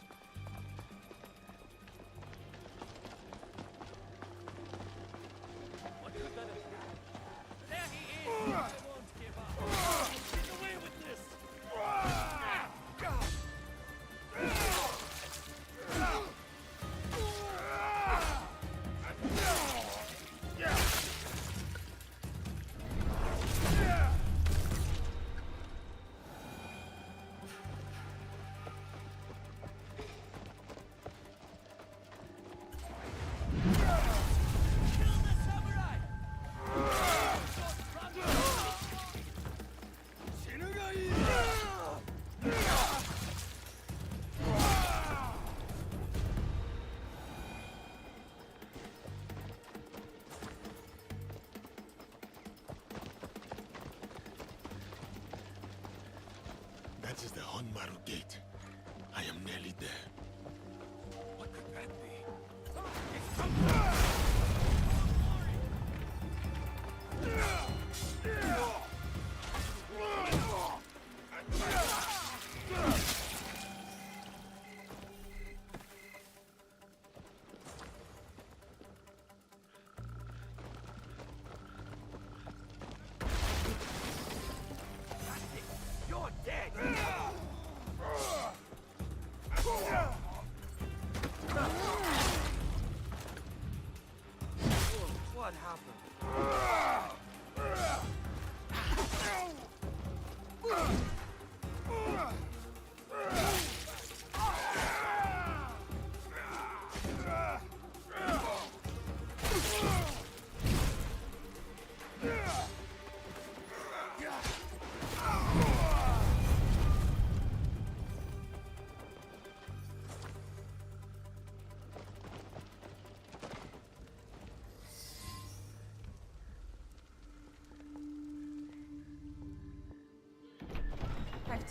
Speaker 1: That is the Honmaru gate. I am nearly there. What could that
Speaker 3: You're dead!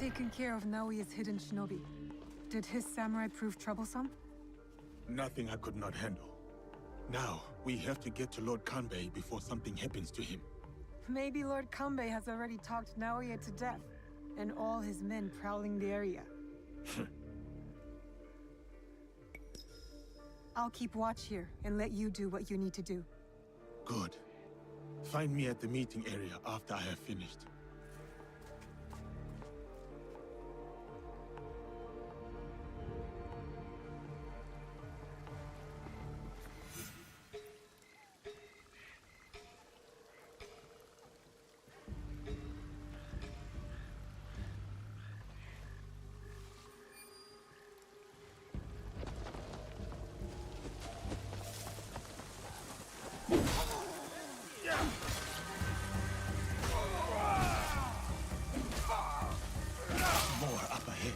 Speaker 9: taken care of Naoya's hidden shinobi. Did his samurai prove troublesome?
Speaker 1: Nothing I could not handle. Now, we have to get to Lord Kanbei before something happens to him.
Speaker 9: Maybe Lord Kanbei has already talked Naoya to death, and all his men prowling the area. I'll keep watch here and let you do what you need to do.
Speaker 1: Good. Find me at the meeting area after I have finished. More up ahead.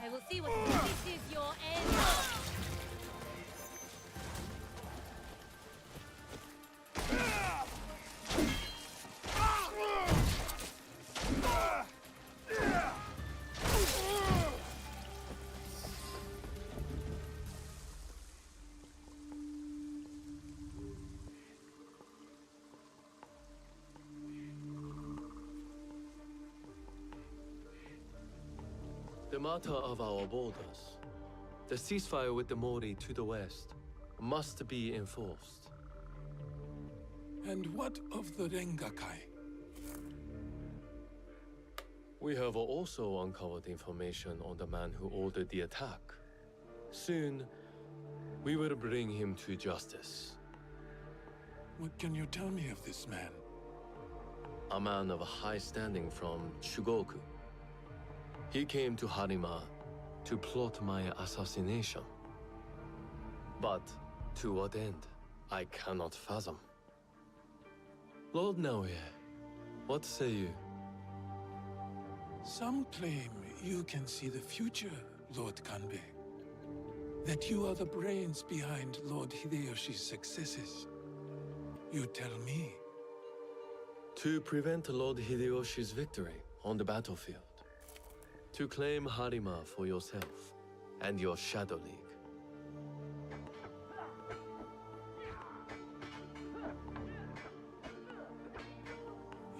Speaker 2: I will see what this is your end.
Speaker 7: The matter of our borders, the ceasefire with the Mori to the west, must be enforced.
Speaker 8: And what of the Rengakai?
Speaker 7: We have also uncovered information on the man who ordered the attack. Soon, we will bring him to justice.
Speaker 8: What can you tell me of this man?
Speaker 7: A man of high standing from Shugoku. He came to Harima to plot my assassination. But to what end, I cannot fathom. Lord Naoya, what say you?
Speaker 8: Some claim you can see the future, Lord Kanbei. That you are the brains behind Lord Hideyoshi's successes. You tell me.
Speaker 7: To prevent Lord Hideyoshi's victory on the battlefield. To claim Harima for yourself and your Shadow League.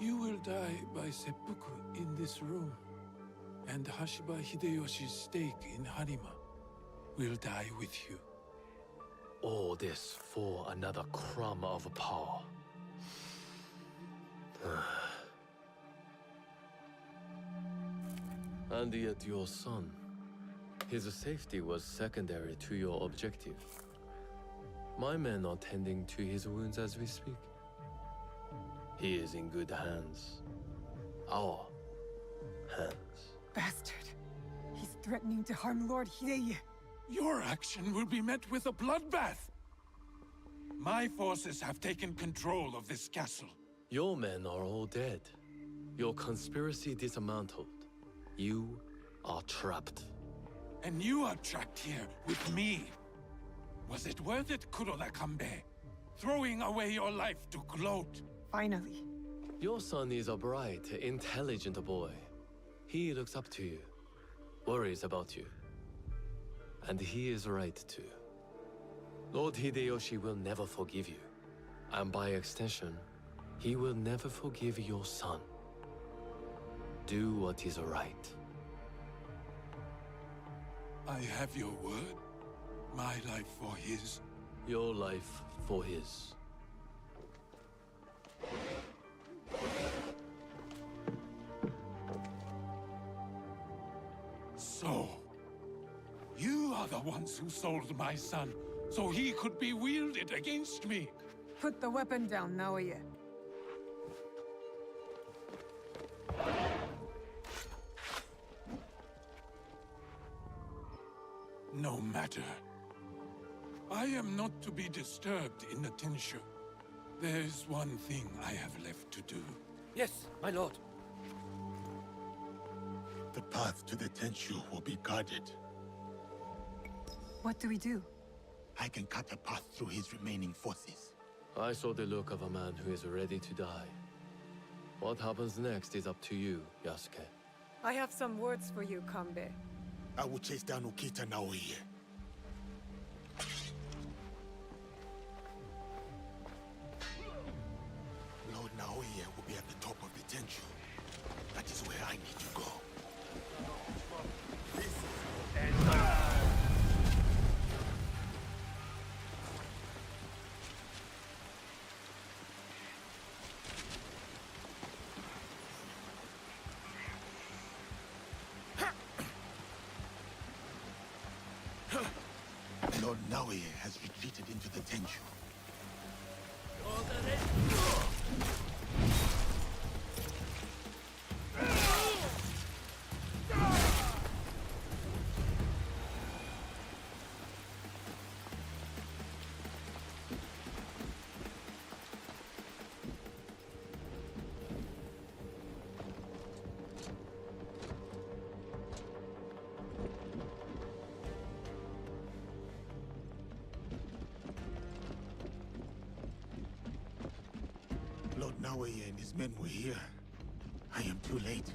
Speaker 8: You will die by seppuku in this room, and Hashiba Hideyoshi's stake in Harima will die with you.
Speaker 7: All this for another crumb of power. And yet your son, his safety was secondary to your objective. My men are tending to his wounds as we speak. He is in good hands. Our hands.
Speaker 9: Bastard. He's threatening to harm Lord Hideye.
Speaker 8: Your action will be met with a bloodbath. My forces have taken control of this castle.
Speaker 7: Your men are all dead. Your conspiracy dismantled. You are trapped.
Speaker 8: And you are trapped here with me. Was it worth it, Kuroda Kanbei? Throwing away your life to gloat?
Speaker 9: Finally.
Speaker 7: Your son is a bright, intelligent boy. He looks up to you, worries about you. And he is right too. Lord Hideyoshi will never forgive you. And by extension, he will never forgive your son. Do what is right.
Speaker 8: I have your word. My life for his.
Speaker 7: Your life for his.
Speaker 8: So, you are the ones who sold my son, so he could be wielded against me.
Speaker 9: Put the weapon down, Naoya.
Speaker 8: No matter. I am not to be disturbed in the Tenshu. There is one thing I have left to do.
Speaker 10: Yes, my lord.
Speaker 1: The path to the Tenshu will be guarded.
Speaker 9: What do we do?
Speaker 1: I can cut a path through his remaining forces.
Speaker 7: I saw the look of a man who is ready to die. What happens next is up to you, Yasuke.
Speaker 9: I have some words for you, Kanbei.
Speaker 1: I will chase down Ukita Naoie. Lord Naoie will be at the top of the Tenshu. That is where I need to go. Lord Naoie has retreated into the Tenshu. Lord Naoie and his men were here. I am too late.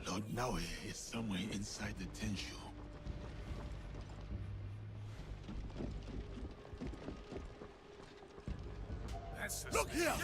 Speaker 1: Lord Naoie is somewhere inside the Tenshu.
Speaker 3: Look here!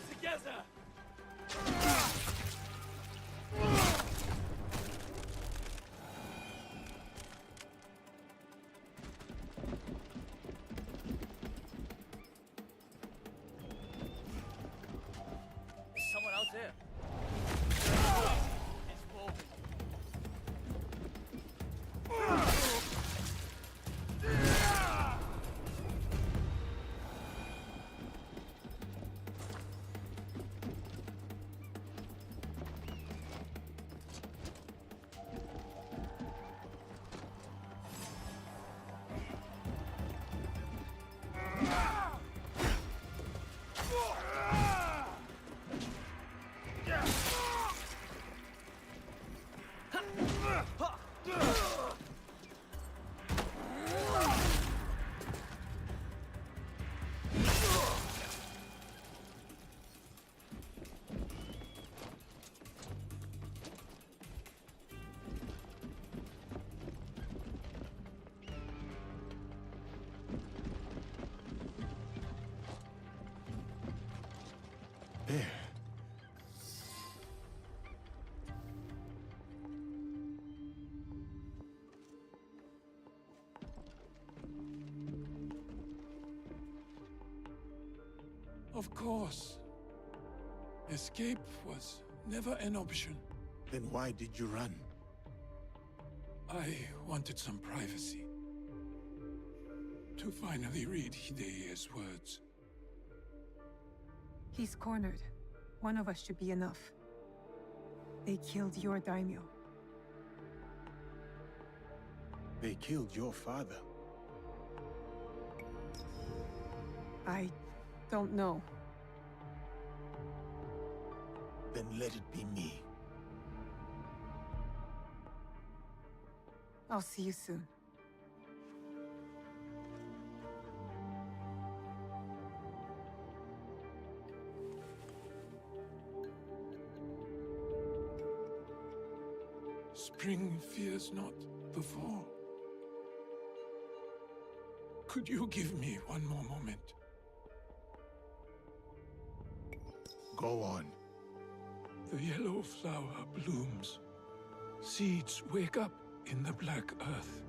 Speaker 10: Together! There's someone out there. It's moving.
Speaker 1: There.
Speaker 8: Of course. Escape was never an option.
Speaker 1: Then why did you run?
Speaker 8: I wanted some privacy. To finally read Hideye's words.
Speaker 9: He's cornered. One of us should be enough. They killed your daimyo.
Speaker 1: They killed your father.
Speaker 9: I don't know.
Speaker 1: Then let it be me.
Speaker 9: I'll see you soon.
Speaker 8: Spring fears not the fall. Could you give me one more moment?
Speaker 1: Go on.
Speaker 8: The yellow flower blooms. Seeds wake up in the black earth.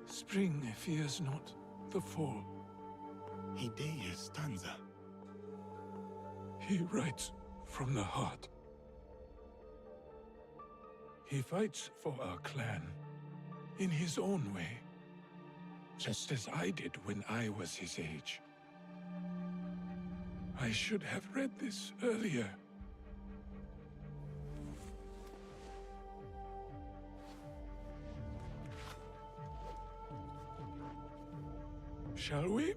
Speaker 8: Spring fears not the fall.
Speaker 1: Hideye's stanza.
Speaker 8: He writes from the heart. He fights for our clan, in his own way, just as I did when I was his age. I should have read this earlier. Shall we?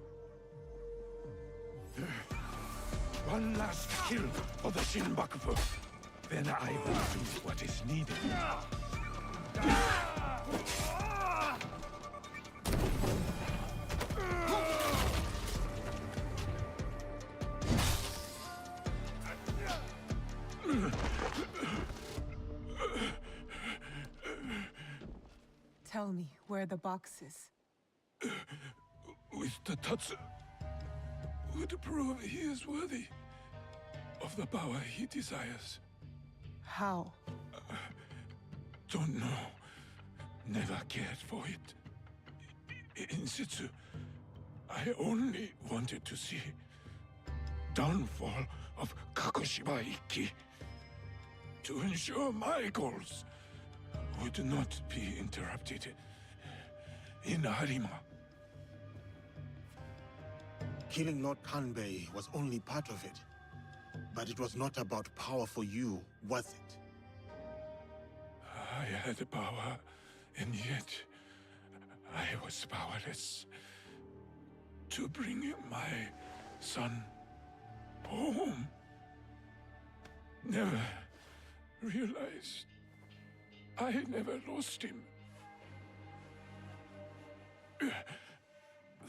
Speaker 8: One last kill for the Shinbakufu. Then I will do what is needed.
Speaker 9: Tell me where the box is.
Speaker 8: With the Tatsu, would prove he is worthy of the power he desires.
Speaker 9: How?
Speaker 8: Don't know. Never cared for it. In Setsu, I only wanted to see downfall of Kakushiba Ikki to ensure my goals would not be interrupted in Harima.
Speaker 1: Killing Lord Kanbei was only part of it. But it was not about power for you, was it?
Speaker 8: I had power, and yet I was powerless to bring my son home. Never realized I never lost him.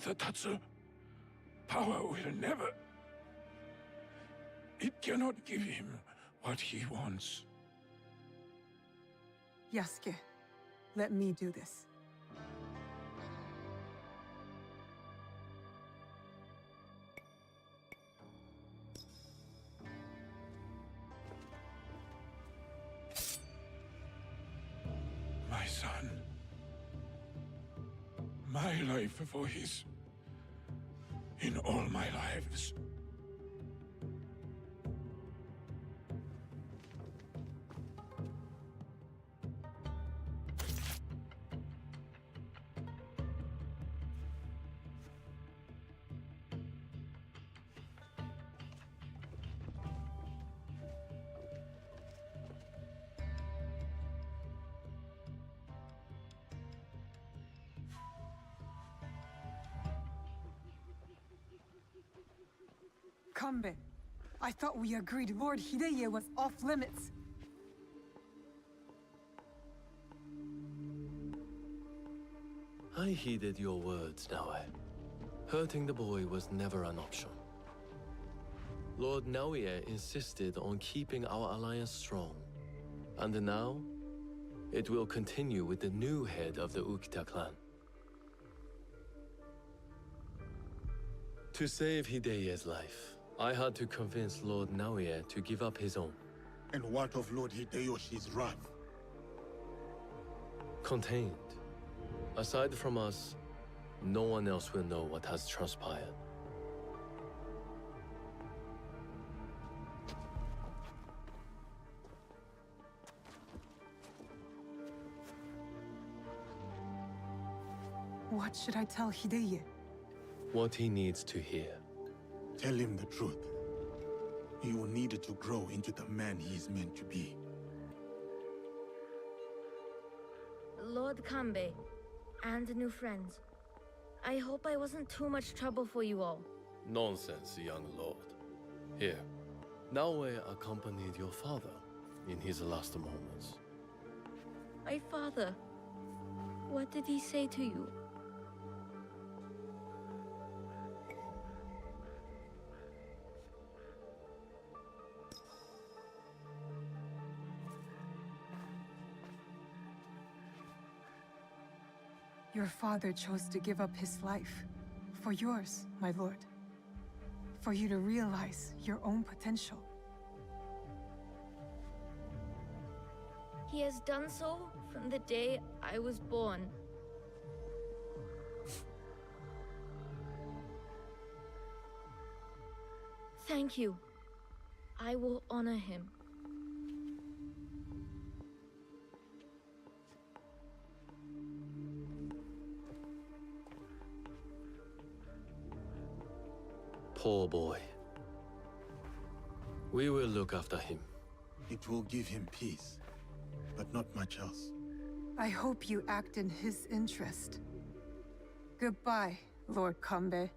Speaker 8: The Tatsu power will never... It cannot give him what he wants.
Speaker 9: Yasuke, let me do this.
Speaker 8: My son. My life for his. In all my lives.
Speaker 9: Kanbei, I thought we agreed Lord Hideye was off limits.
Speaker 7: I heeded your words, Naoe. Hurting the boy was never an option. Lord Naoye insisted on keeping our alliance strong. And now, it will continue with the new head of the Ukita clan. To save Hideye's life, I had to convince Lord Naoye to give up his own.
Speaker 1: And what of Lord Hideyoshi's wrath?
Speaker 7: Contained. Aside from us, no one else will know what has transpired.
Speaker 9: What should I tell Hideye?
Speaker 7: What he needs to hear.
Speaker 1: Tell him the truth. He will need it to grow into the man he is meant to be.
Speaker 2: Lord Kanbei, and new friends. I hope I wasn't too much trouble for you all.
Speaker 7: Nonsense, young lord. Here, Naoe accompanied your father in his last moments.
Speaker 2: My father, what did he say to you?
Speaker 9: Your father chose to give up his life. For yours, my lord. For you to realize your own potential.
Speaker 2: He has done so from the day I was born. Thank you. I will honor him.
Speaker 7: Poor boy. We will look after him.
Speaker 1: It will give him peace, but not much else.
Speaker 9: I hope you act in his interest. Goodbye, Lord Kanbei.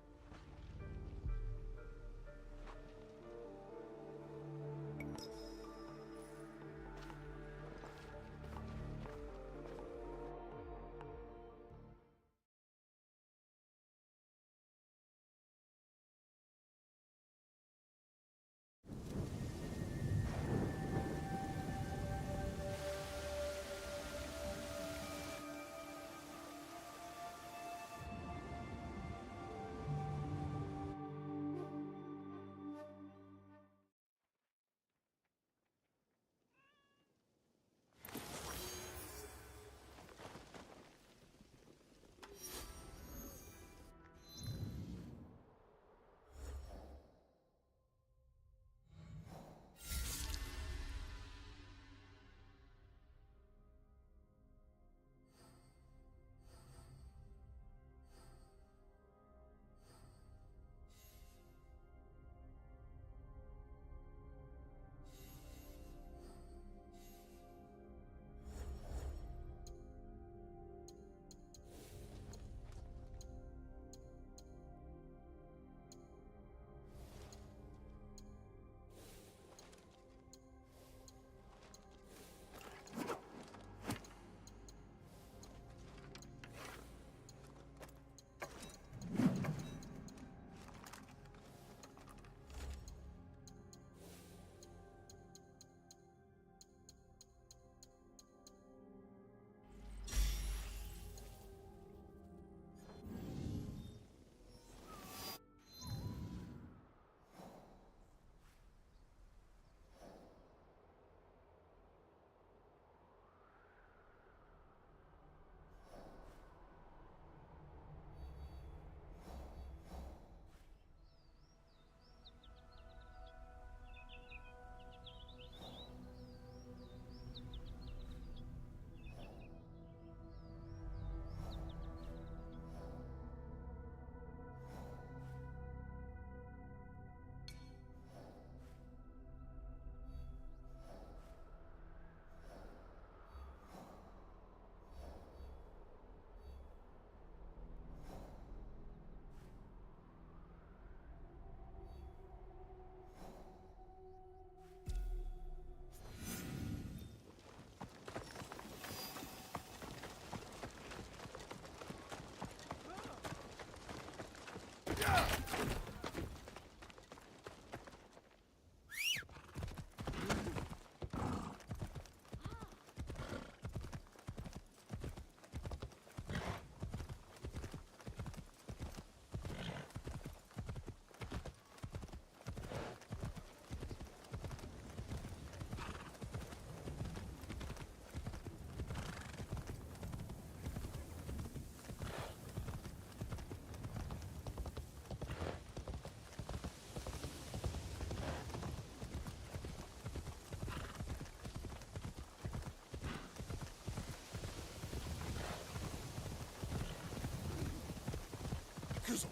Speaker 5: くぞ。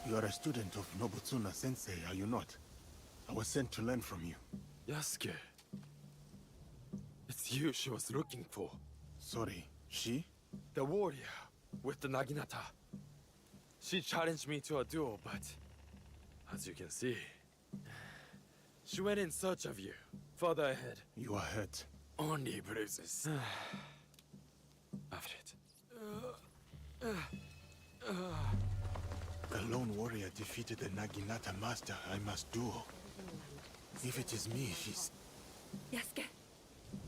Speaker 1: You are a student of Nobutsuna Sensei, are you not? I was sent to learn from you.
Speaker 5: Yasuke. It's you she was looking for.
Speaker 1: Sorry, she?
Speaker 5: The warrior with the Naginata. She challenged me to a duel, but as you can see, she went in search of you. Further ahead.
Speaker 1: You are hurt.
Speaker 5: Only bruises. After it.
Speaker 1: A lone warrior defeated the Naginata master. I must duel. If it is me, she's...
Speaker 16: Yasuke,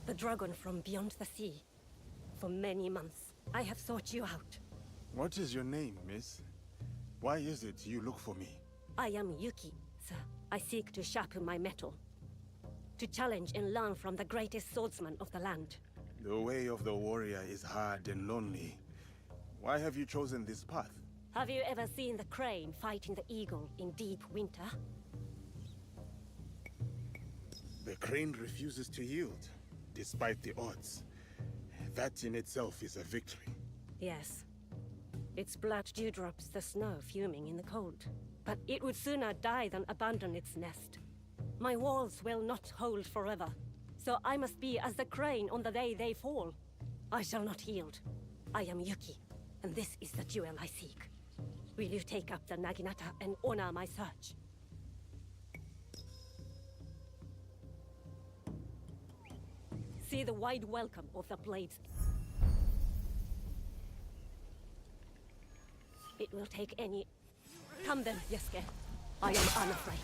Speaker 16: the dragon from beyond the sea. For many months, I have sought you out.
Speaker 1: What is your name, miss? Why is it you look for me?
Speaker 16: I am Yuki, sir. I seek to sharpen my mettle. To challenge and learn from the greatest swordsman of the land.
Speaker 1: The way of the warrior is hard and lonely. Why have you chosen this path?
Speaker 16: Have you ever seen the crane fighting the eagle in deep winter?
Speaker 1: The crane refuses to yield, despite the odds. That in itself is a victory.
Speaker 16: Yes. Its blood dewdrops the snow fuming in the cold. But it would sooner die than abandon its nest. My walls will not hold forever. So I must be as the crane on the day they fall. I shall not yield. I am Yuki, and this is the jewel I seek. Will you take up the Naginata and honor my search? See the wide welcome of the blades. It will take any... Come then, Yasuke. I am unafraid.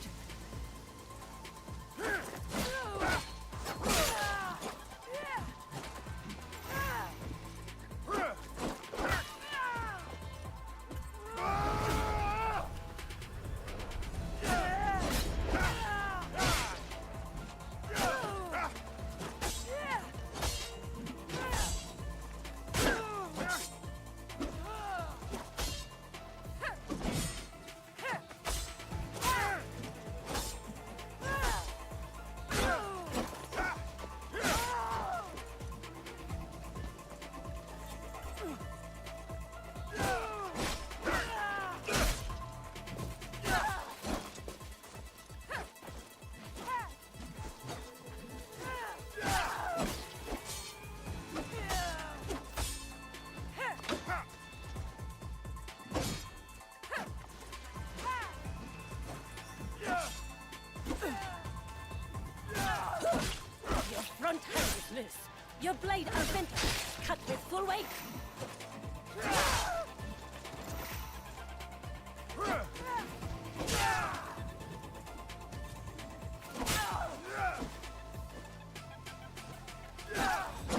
Speaker 16: Front hand is loose. Your blade Alventa, cut with full weight.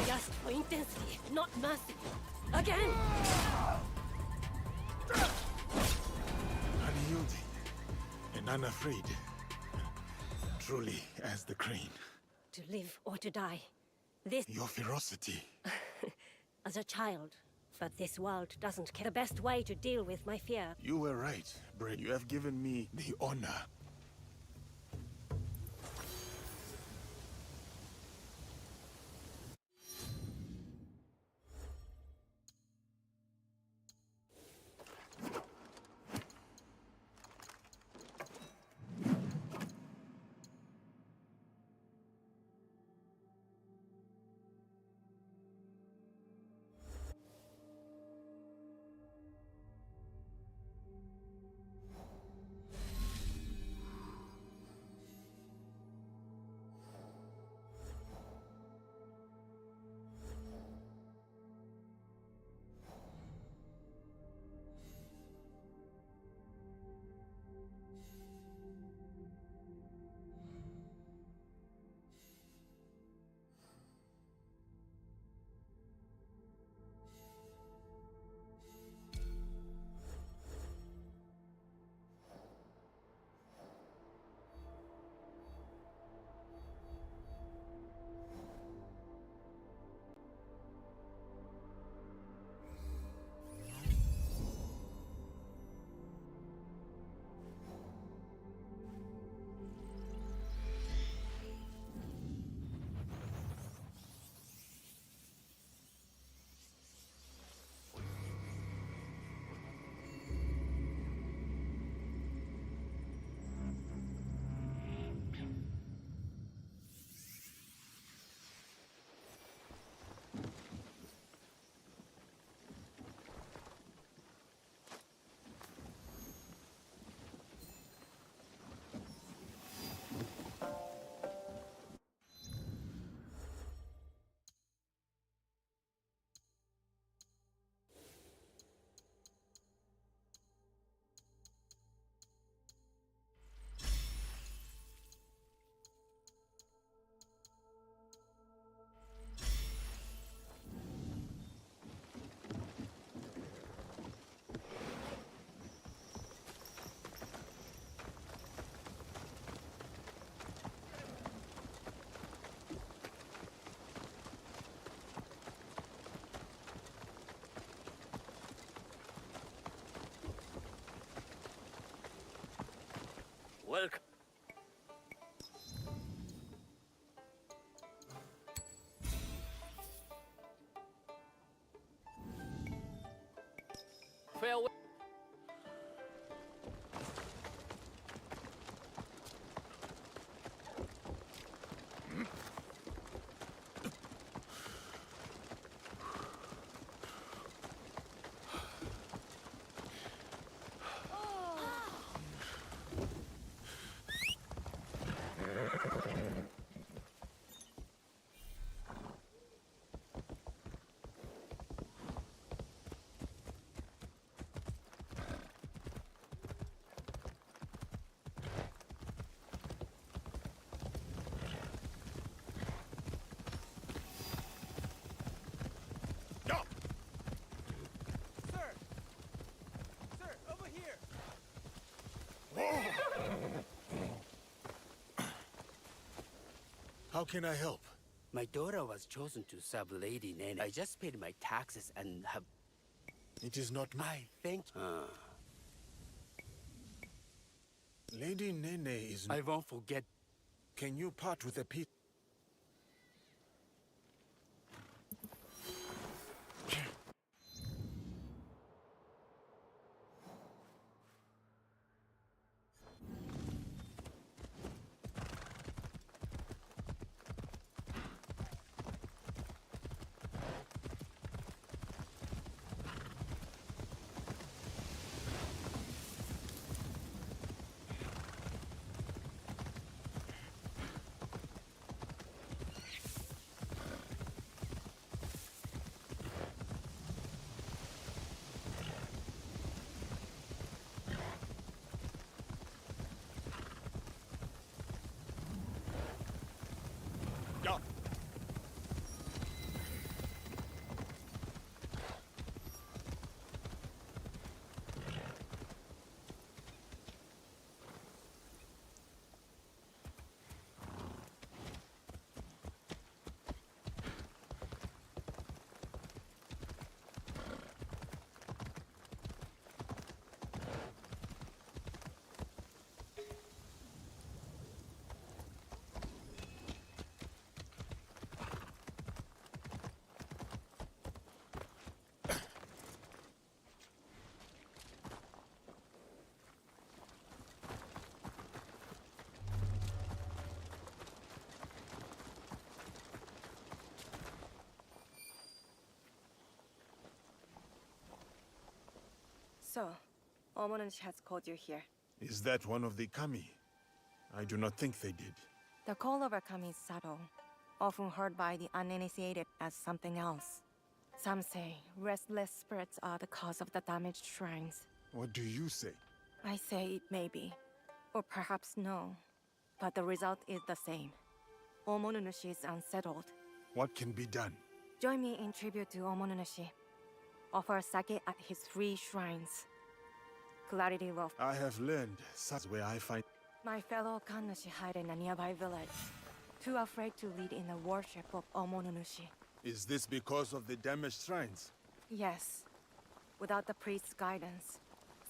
Speaker 16: Just for intensity, not mercy. Again!
Speaker 1: Unyielding and unafraid. Truly as the crane.
Speaker 16: To live or to die. This...
Speaker 1: Your ferocity.
Speaker 16: As a child. But this world doesn't care. The best way to deal with my fear.
Speaker 1: You were right, Bray. You have given me the honor.
Speaker 10: welcome. Farewell.
Speaker 3: Sir, over here!
Speaker 1: How can I help?
Speaker 17: My daughter was chosen to serve Lady Nene. I just paid my taxes and have...
Speaker 1: It is not
Speaker 17: I thank you.
Speaker 1: Lady Nene is...
Speaker 17: I won't forget.
Speaker 1: Can you part with a piece?
Speaker 18: So, Omonushi has called you here.
Speaker 1: Is that one of the kami? I do not think they did.
Speaker 18: The call of a kami is subtle, often heard by the uninitiated as something else. Some say restless spirits are the cause of the damaged shrines.
Speaker 1: What do you say?
Speaker 18: I say it may be, or perhaps no, but the result is the same. Omonushi is unsettled.
Speaker 1: What can be done?
Speaker 18: Join me in tribute to Omonushi. Offer sake at his 3 shrines. Clarity will...
Speaker 1: I have learned such where I find...
Speaker 18: My fellow Kannushi hide in a nearby village, too afraid to lead in the worship of Omonushi.
Speaker 1: Is this because of the damaged shrines?
Speaker 18: Yes. Without the priest's guidance,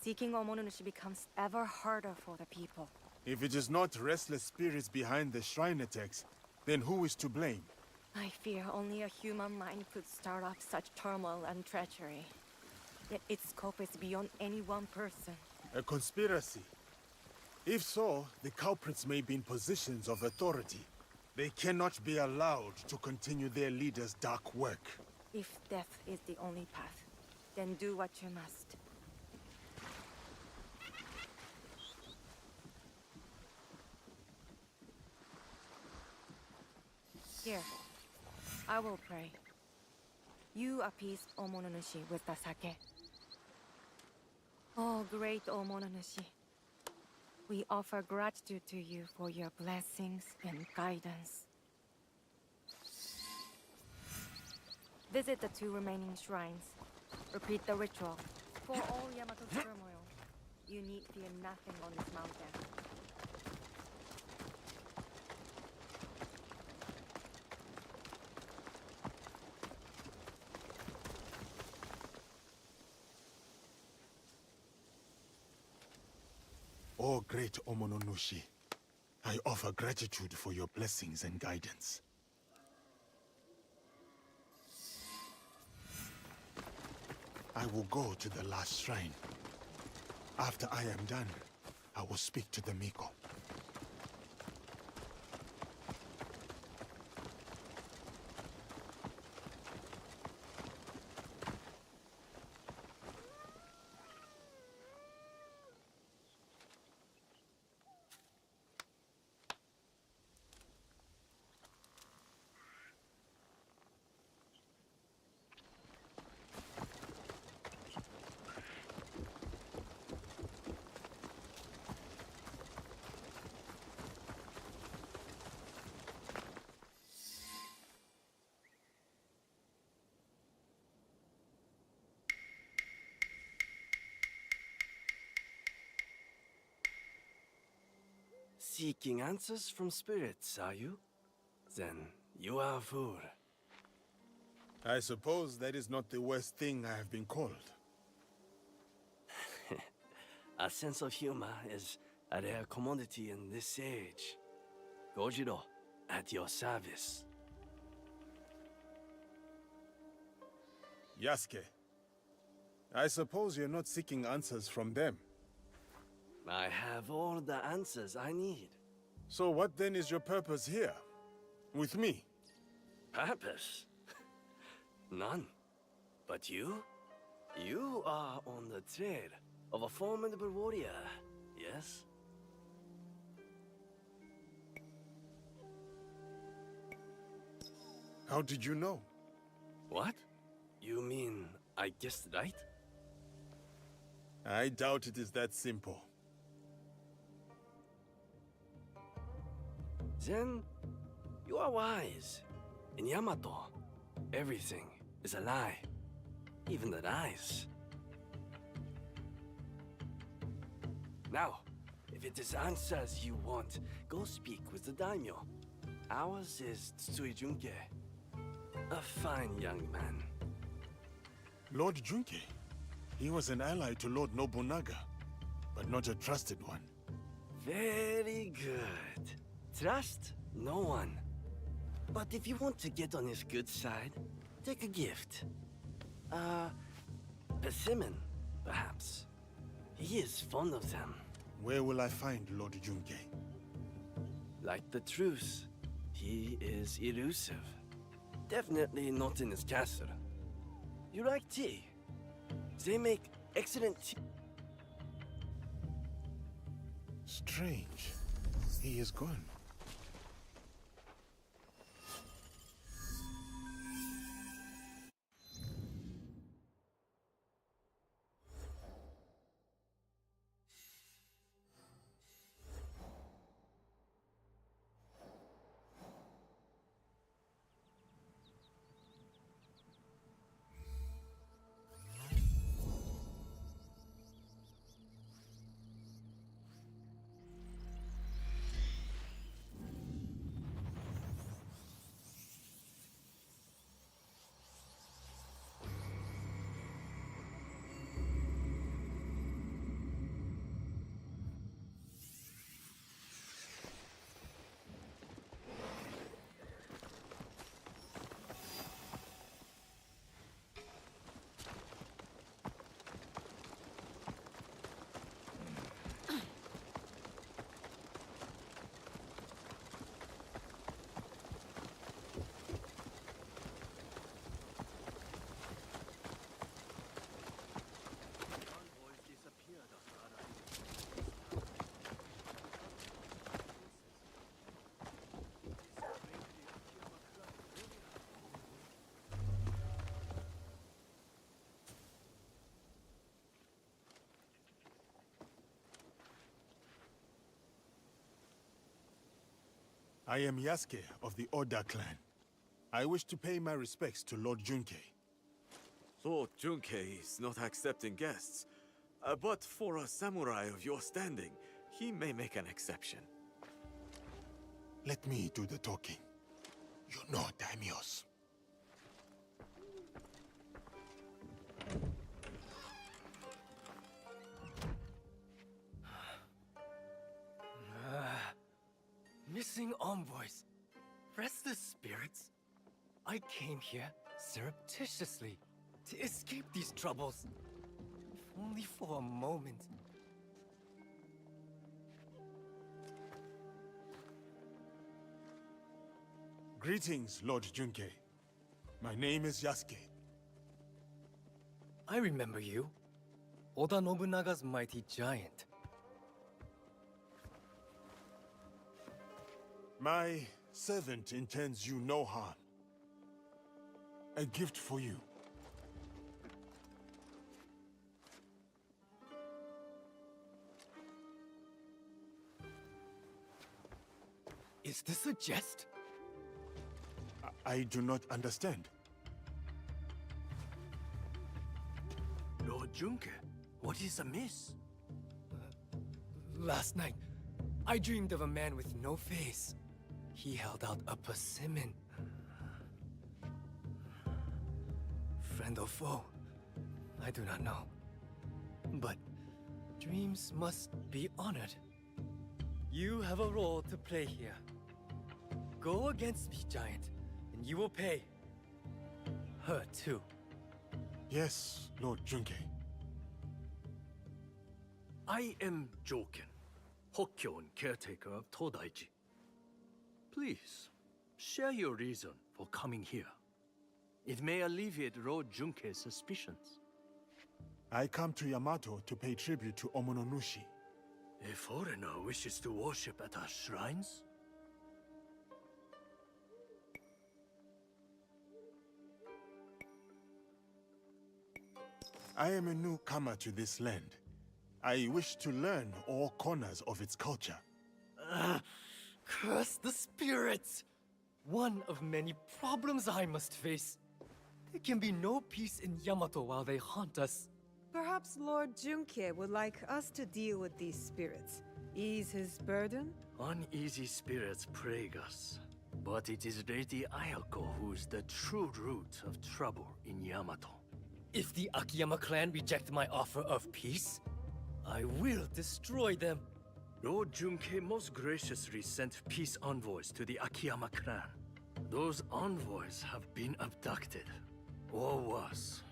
Speaker 18: seeking Omonushi becomes ever harder for the people.
Speaker 1: If it is not restless spirits behind the shrine attacks, then who is to blame?
Speaker 18: I fear only a human mind could start off such turmoil and treachery. Yet its scope is beyond any one person.
Speaker 1: A conspiracy? If so, the culprits may be in positions of authority. They cannot be allowed to continue their leader's dark work.
Speaker 18: If death is the only path, then do what you must. Here, I will pray. You appease Omonushi with the sake. Oh, great Omonushi. We offer gratitude to you for your blessings and guidance. Visit the 2 remaining shrines. Repeat the ritual. For all Yamato's turmoil, you need fear nothing on this mountain.
Speaker 1: O great Omononushi, I offer gratitude for your blessings and guidance. I will go to the last shrine. After I am done, I will speak to the Miko.
Speaker 3: Seeking answers from spirits, are you? Then you are a fool.
Speaker 1: I suppose that is not the worst thing I have been called.
Speaker 3: A sense of humor is a rare commodity in this age. Gojiro, at your service.
Speaker 1: Yasuke, I suppose you're not seeking answers from them.
Speaker 3: I have all the answers I need.
Speaker 1: So what then is your purpose here? With me?
Speaker 3: Purpose? None. But you? You are on the trail of a formidable warrior, yes?
Speaker 1: How did you know?
Speaker 3: What? You mean I guessed right?
Speaker 1: I doubt it is that simple.
Speaker 3: Then, you are wise. In Yamato, everything is a lie. Even the lies. Now, if it is answers you want, go speak with the daimyo. Ours is Tsui Junke. A fine young man.
Speaker 1: Lord Junke? He was an ally to Lord Nobunaga, but not a trusted one.
Speaker 3: Very good. Trust no one. But if you want to get on his good side, take a gift. A persimmon, perhaps. He is fond of them.
Speaker 1: Where will I find Lord Junke?
Speaker 3: Like the truth, he is elusive. Definitely not in his castle. You like tea? They make excellent tea.
Speaker 1: Strange. He is gone. I am Yasuke of the Oda clan. I wish to pay my respects to Lord Junke.
Speaker 19: Lord Junke is not accepting guests, but for a samurai of your standing, he may make an exception.
Speaker 1: Let me do the talking. You know daimyos.
Speaker 20: envoys. Restless spirits? I came here surreptitiously to escape these troubles. If only for a moment.
Speaker 1: Greetings, Lord Junkei. My name is Yasuke.
Speaker 20: I remember you. Oda Nobunaga's mighty giant.
Speaker 1: My servant intends you no harm. A gift for you.
Speaker 20: Is this a jest?
Speaker 1: I do not understand.
Speaker 20: Lord Junke, what is amiss? Last night, I dreamed of a man with no face. He held out a persimmon. Friend or foe, I do not know. But dreams must be honored. You have a role to play here. Go against me, giant, and you will pay. Her too.
Speaker 1: Yes, Lord Junkei.
Speaker 10: I am Joken, Hokkyon caretaker of Todaiji. Please, share your reason for coming here. It may alleviate Lord Junkei's suspicions.
Speaker 1: I come to Yamato to pay tribute to Omononushi.
Speaker 10: A foreigner wishes to worship at our shrines?
Speaker 1: I am a newcomer to this land. I wish to learn all corners of its culture.
Speaker 20: Curse the spirits! One of many problems I must face. There can be no peace in Yamato while they haunt us.
Speaker 13: Perhaps Lord Junke would like us to deal with these spirits. Ease his burden?
Speaker 10: Uneasy spirits plague us. But it is Lady Ayako who is the true root of trouble in Yamato.
Speaker 20: If the Akiyama clan reject my offer of peace, I will destroy them.
Speaker 10: Lord Junkei most graciously sent peace envoys to the Akiyama clan. Those envoys have been abducted, or worse.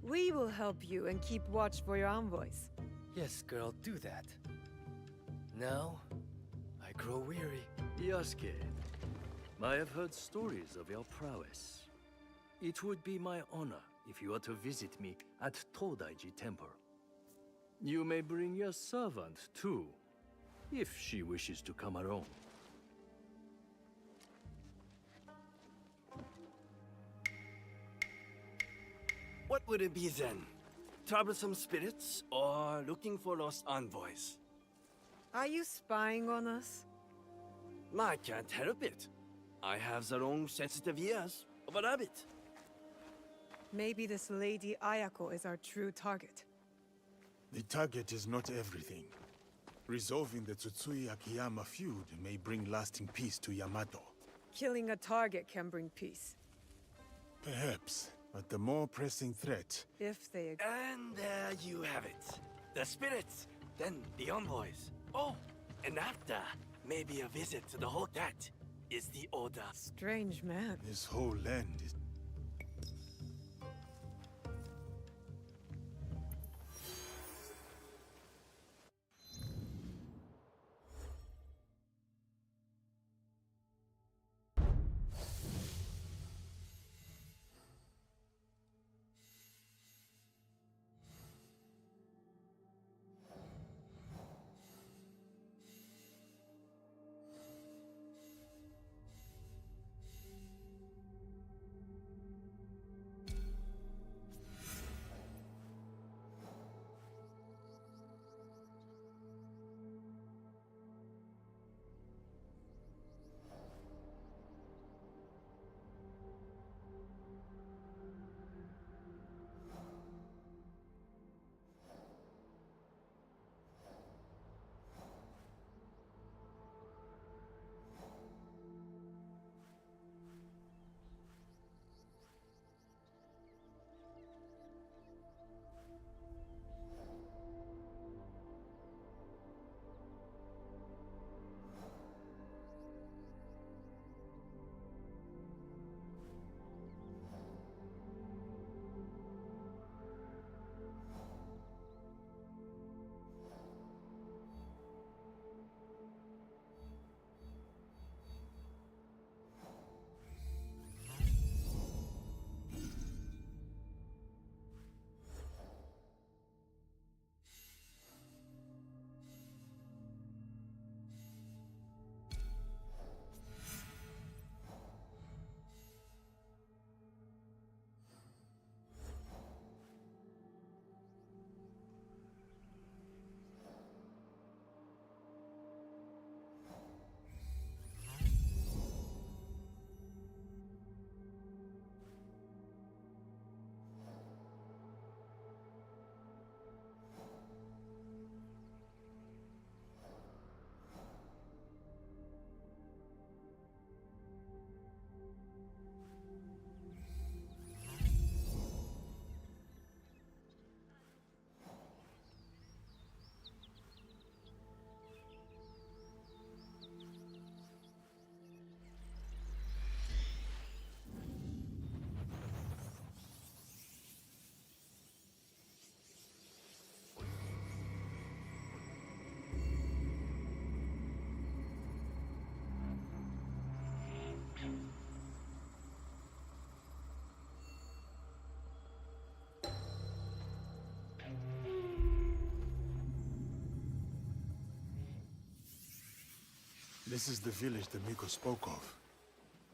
Speaker 13: We will help you and keep watch for your envoys.
Speaker 20: Yes, girl, do that. Now, I grow weary.
Speaker 10: Yasuke, I have heard stories of your prowess. It would be my honor if you were to visit me at Todaiji Temple. You may bring your servant, too, if she wishes to come alone.
Speaker 3: What would it be then? Troublesome spirits or looking for lost envoys?
Speaker 13: Are you spying on us?
Speaker 3: I can't help it. I have the long, sensitive ears of a rabbit.
Speaker 13: Maybe this Lady Ayako is our true target.
Speaker 1: The target is not everything. Resolving the Tsutsui Akiyama feud may bring lasting peace to Yamato.
Speaker 13: Killing a target can bring peace.
Speaker 1: Perhaps, but the more pressing threat...
Speaker 13: If they agree.
Speaker 3: And there you have it. The spirits, then the envoys. Oh, and after, maybe a visit to the whole. That is the order.
Speaker 13: Strange man.
Speaker 1: This whole land is... This is the village that Miko spoke of.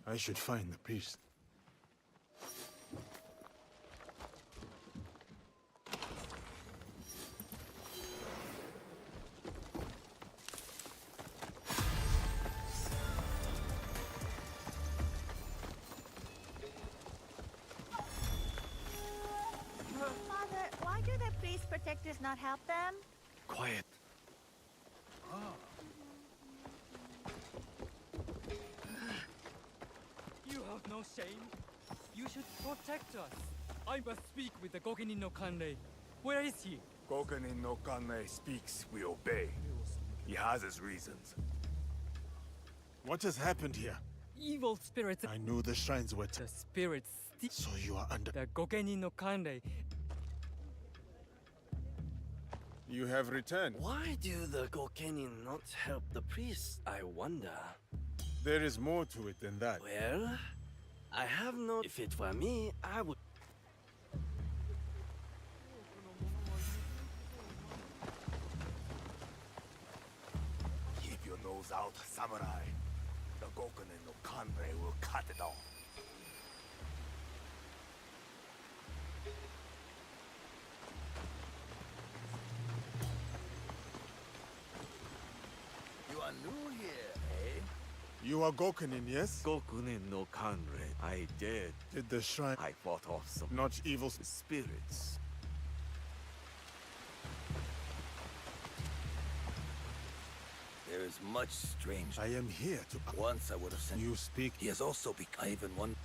Speaker 1: I should find the priest.
Speaker 21: Father, why do the priest protectors not help them?
Speaker 20: Quiet.
Speaker 22: You have no shame? You should protect us. I must speak with the Gokenin no Kanrei. Where is he?
Speaker 5: Gokenin no Kanrei speaks, we obey. He has his reasons.
Speaker 1: What has happened here?
Speaker 22: Evil spirits.
Speaker 1: I knew the shrines were...
Speaker 22: The spirits...
Speaker 1: So you are under...
Speaker 22: The Gokenin no Kanrei.
Speaker 1: You have returned.
Speaker 3: Why do the Gokenin not help the priests, I wonder?
Speaker 1: There is more to it than that.
Speaker 3: Well, I have no... If it were me, I would...
Speaker 5: Keep your nose out, samurai. The Gokenin no Kanrei will cut it off.
Speaker 19: You are new here, eh?
Speaker 1: You are Gokenin, yes?
Speaker 19: Gokunin no Kanrei. I did.
Speaker 1: Did the shrine...
Speaker 19: I fought off some...
Speaker 1: Not evil...
Speaker 19: spirits.
Speaker 23: There is much strange.
Speaker 1: I am here to...
Speaker 23: Once I would have sent...
Speaker 1: You speak...
Speaker 23: He has also become... I even one...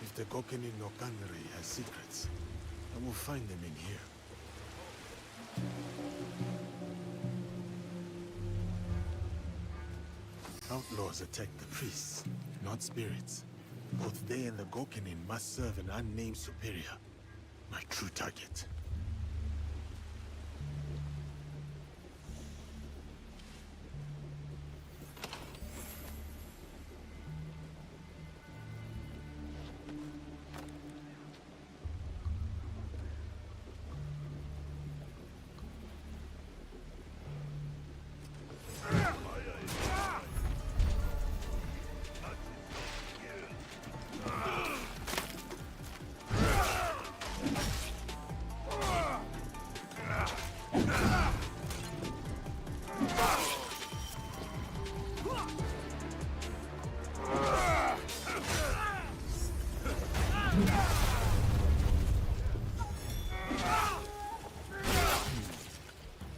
Speaker 1: If the Gokenin no Kanrei has secrets, I will find them in here. Outlaws attack the priests, not spirits. Both they and the Gokenin must serve an unnamed superior. My true target.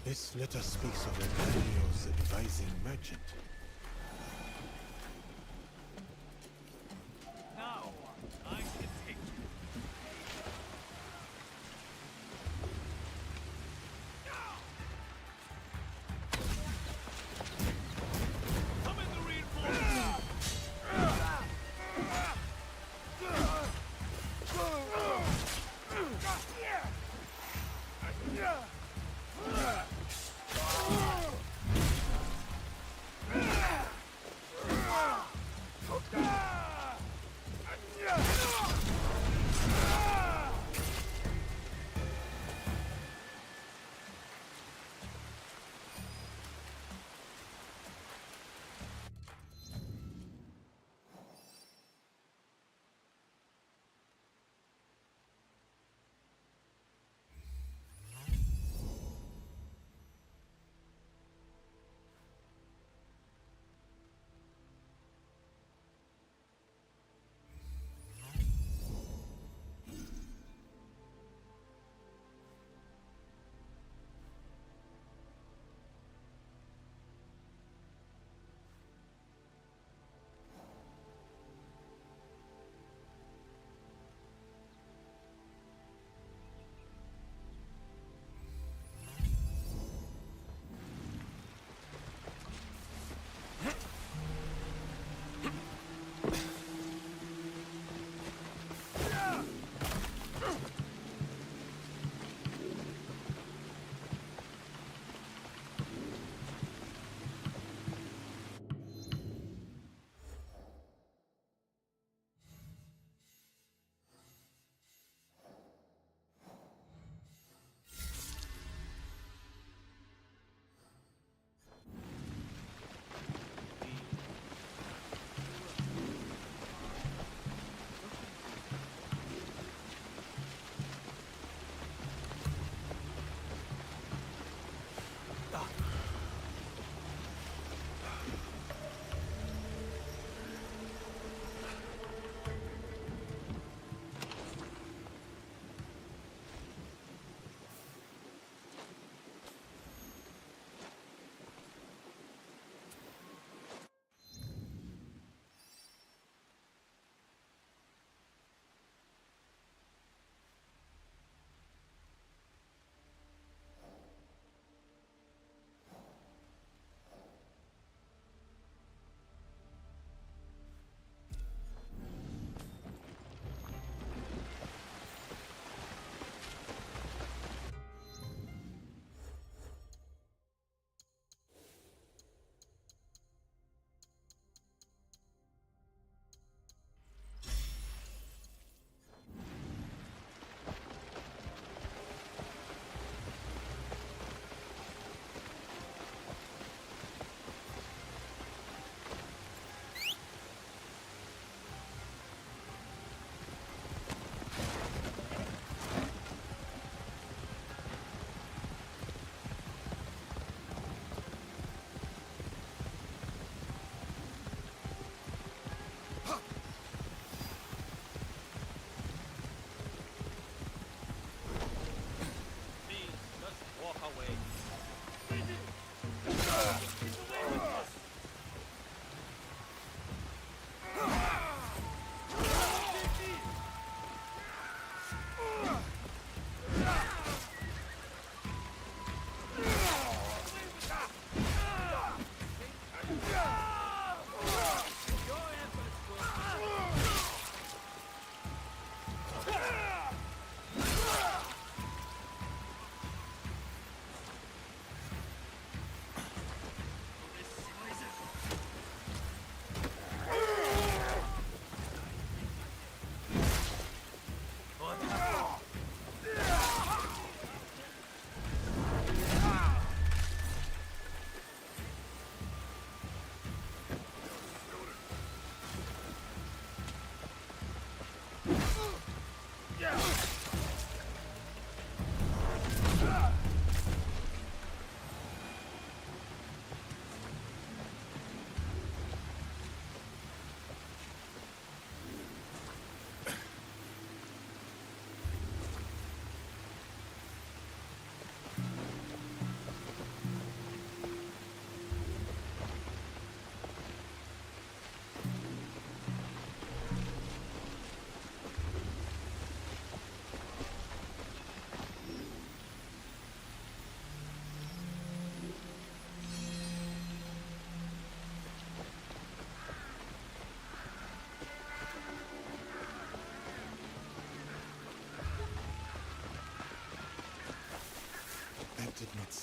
Speaker 1: This letter speaks of Antonio's advising merchant.
Speaker 22: Now, I can take you. Come in the reinforcements!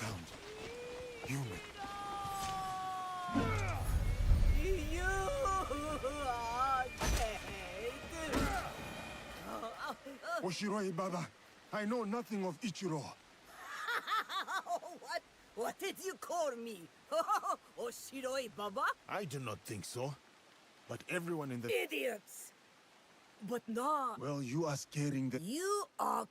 Speaker 1: sound. Human.
Speaker 3: You are dead.
Speaker 1: Oshiroi Baba, I know nothing of Ichiro.
Speaker 3: What did you call me? Oshiroi Baba?
Speaker 1: I do not think so. But everyone in the...
Speaker 3: Idiots! But not.
Speaker 1: Well, you are scaring the...
Speaker 3: You are...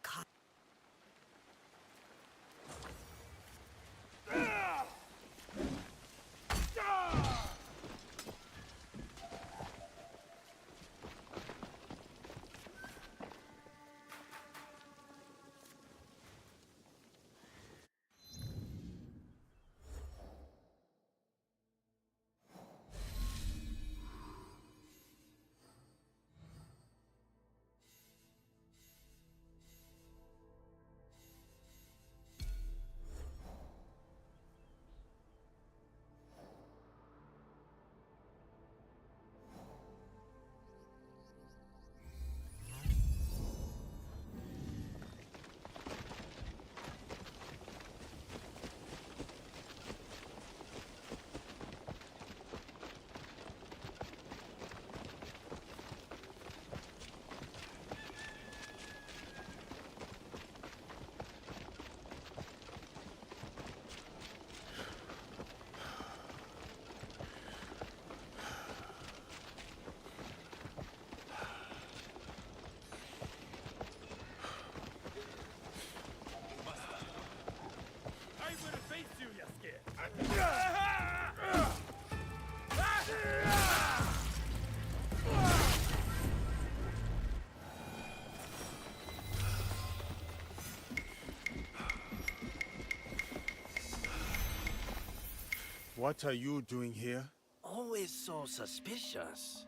Speaker 1: What are you doing here?
Speaker 3: Always so suspicious.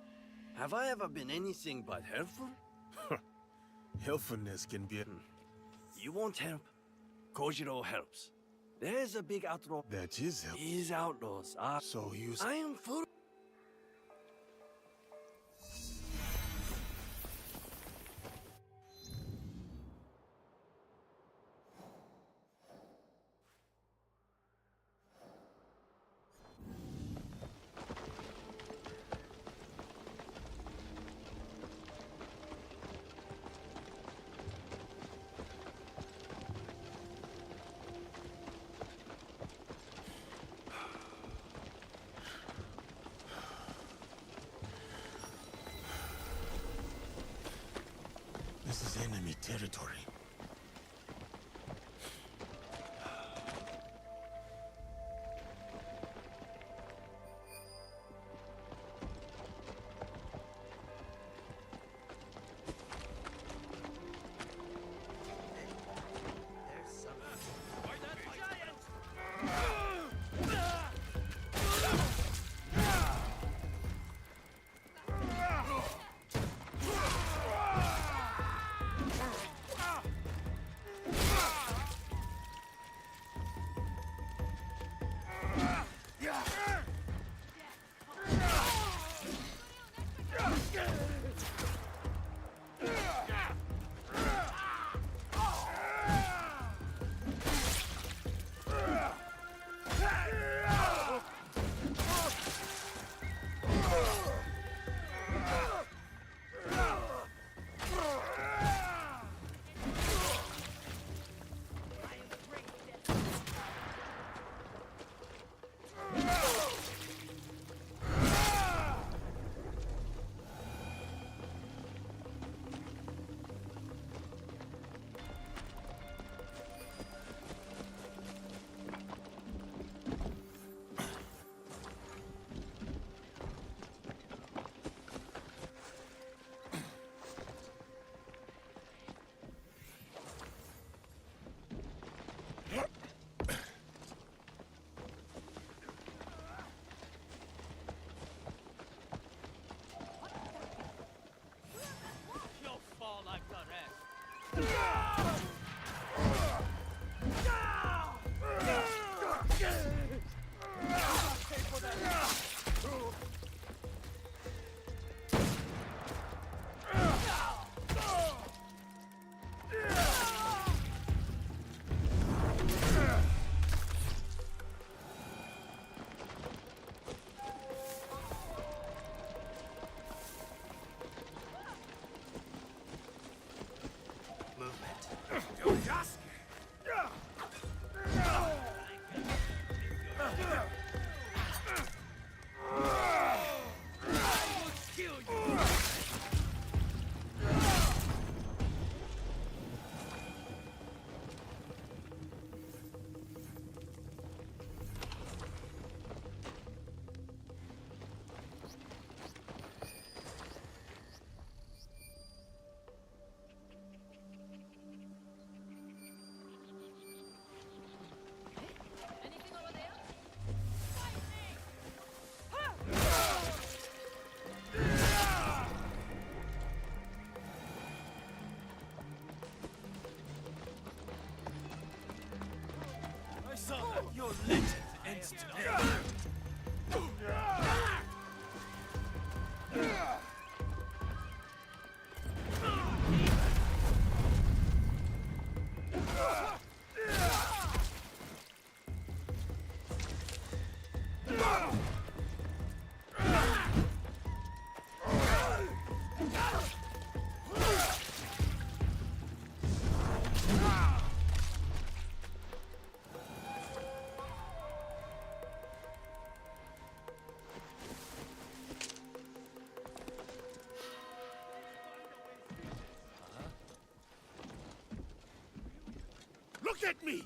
Speaker 3: Have I ever been anything but helpful?
Speaker 1: Helpfulness can be...
Speaker 3: You won't help. Kojiro helps. There's a big outlaw.
Speaker 1: That is help.
Speaker 3: These outlaws are...
Speaker 1: So you...
Speaker 3: I am full...
Speaker 1: This is enemy territory. Get me!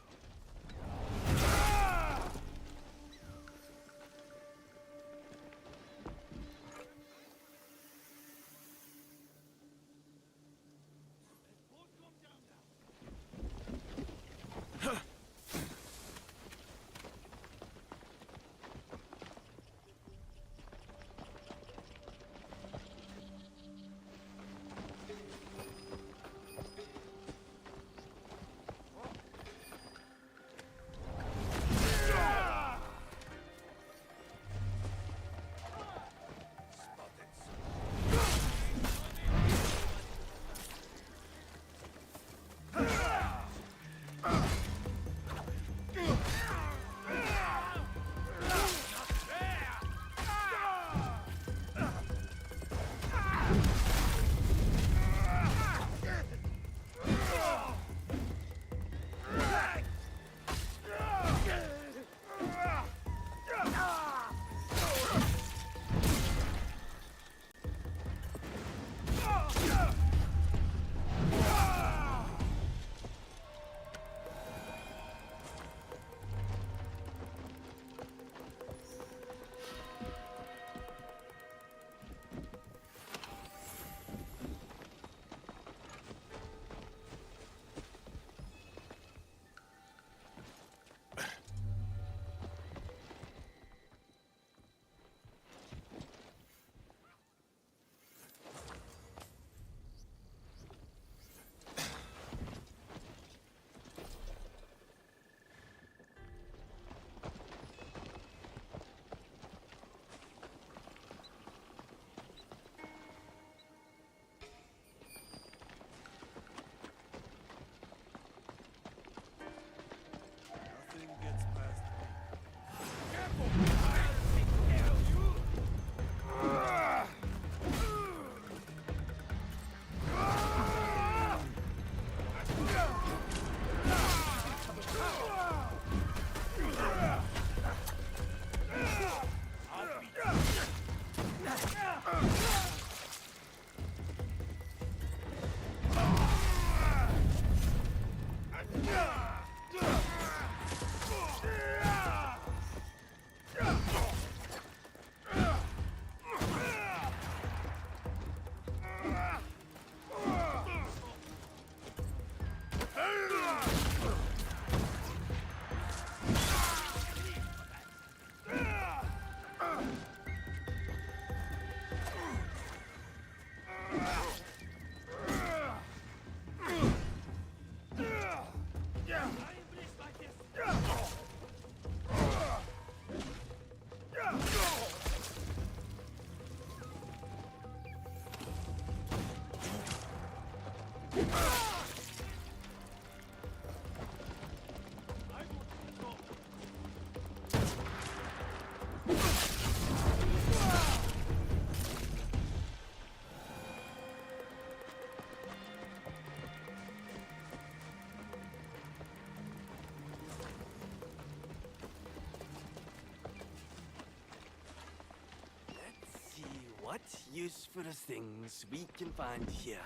Speaker 3: What useful things we can find here?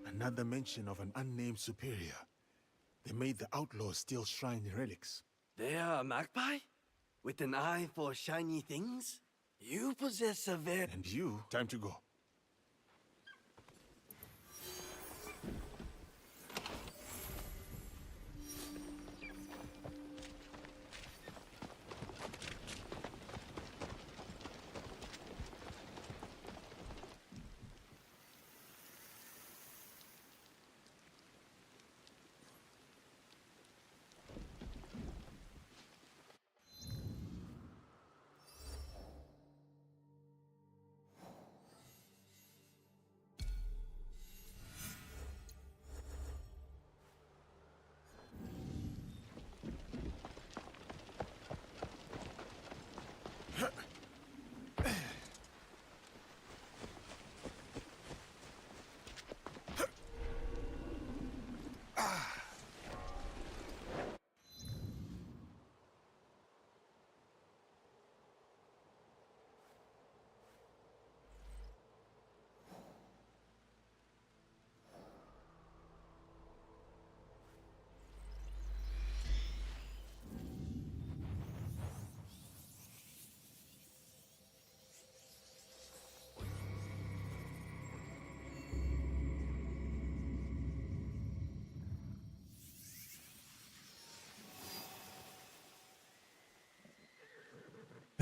Speaker 1: Another mention of an unnamed superior. They made the outlaws steal shrine relics.
Speaker 3: They are a magpie? With an eye for shiny things? You possess a very...
Speaker 1: And you, time to go.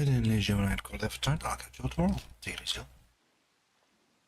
Speaker 4: Within Legion Night Call Left Turn, I'll catch you tomorrow. Take it easy.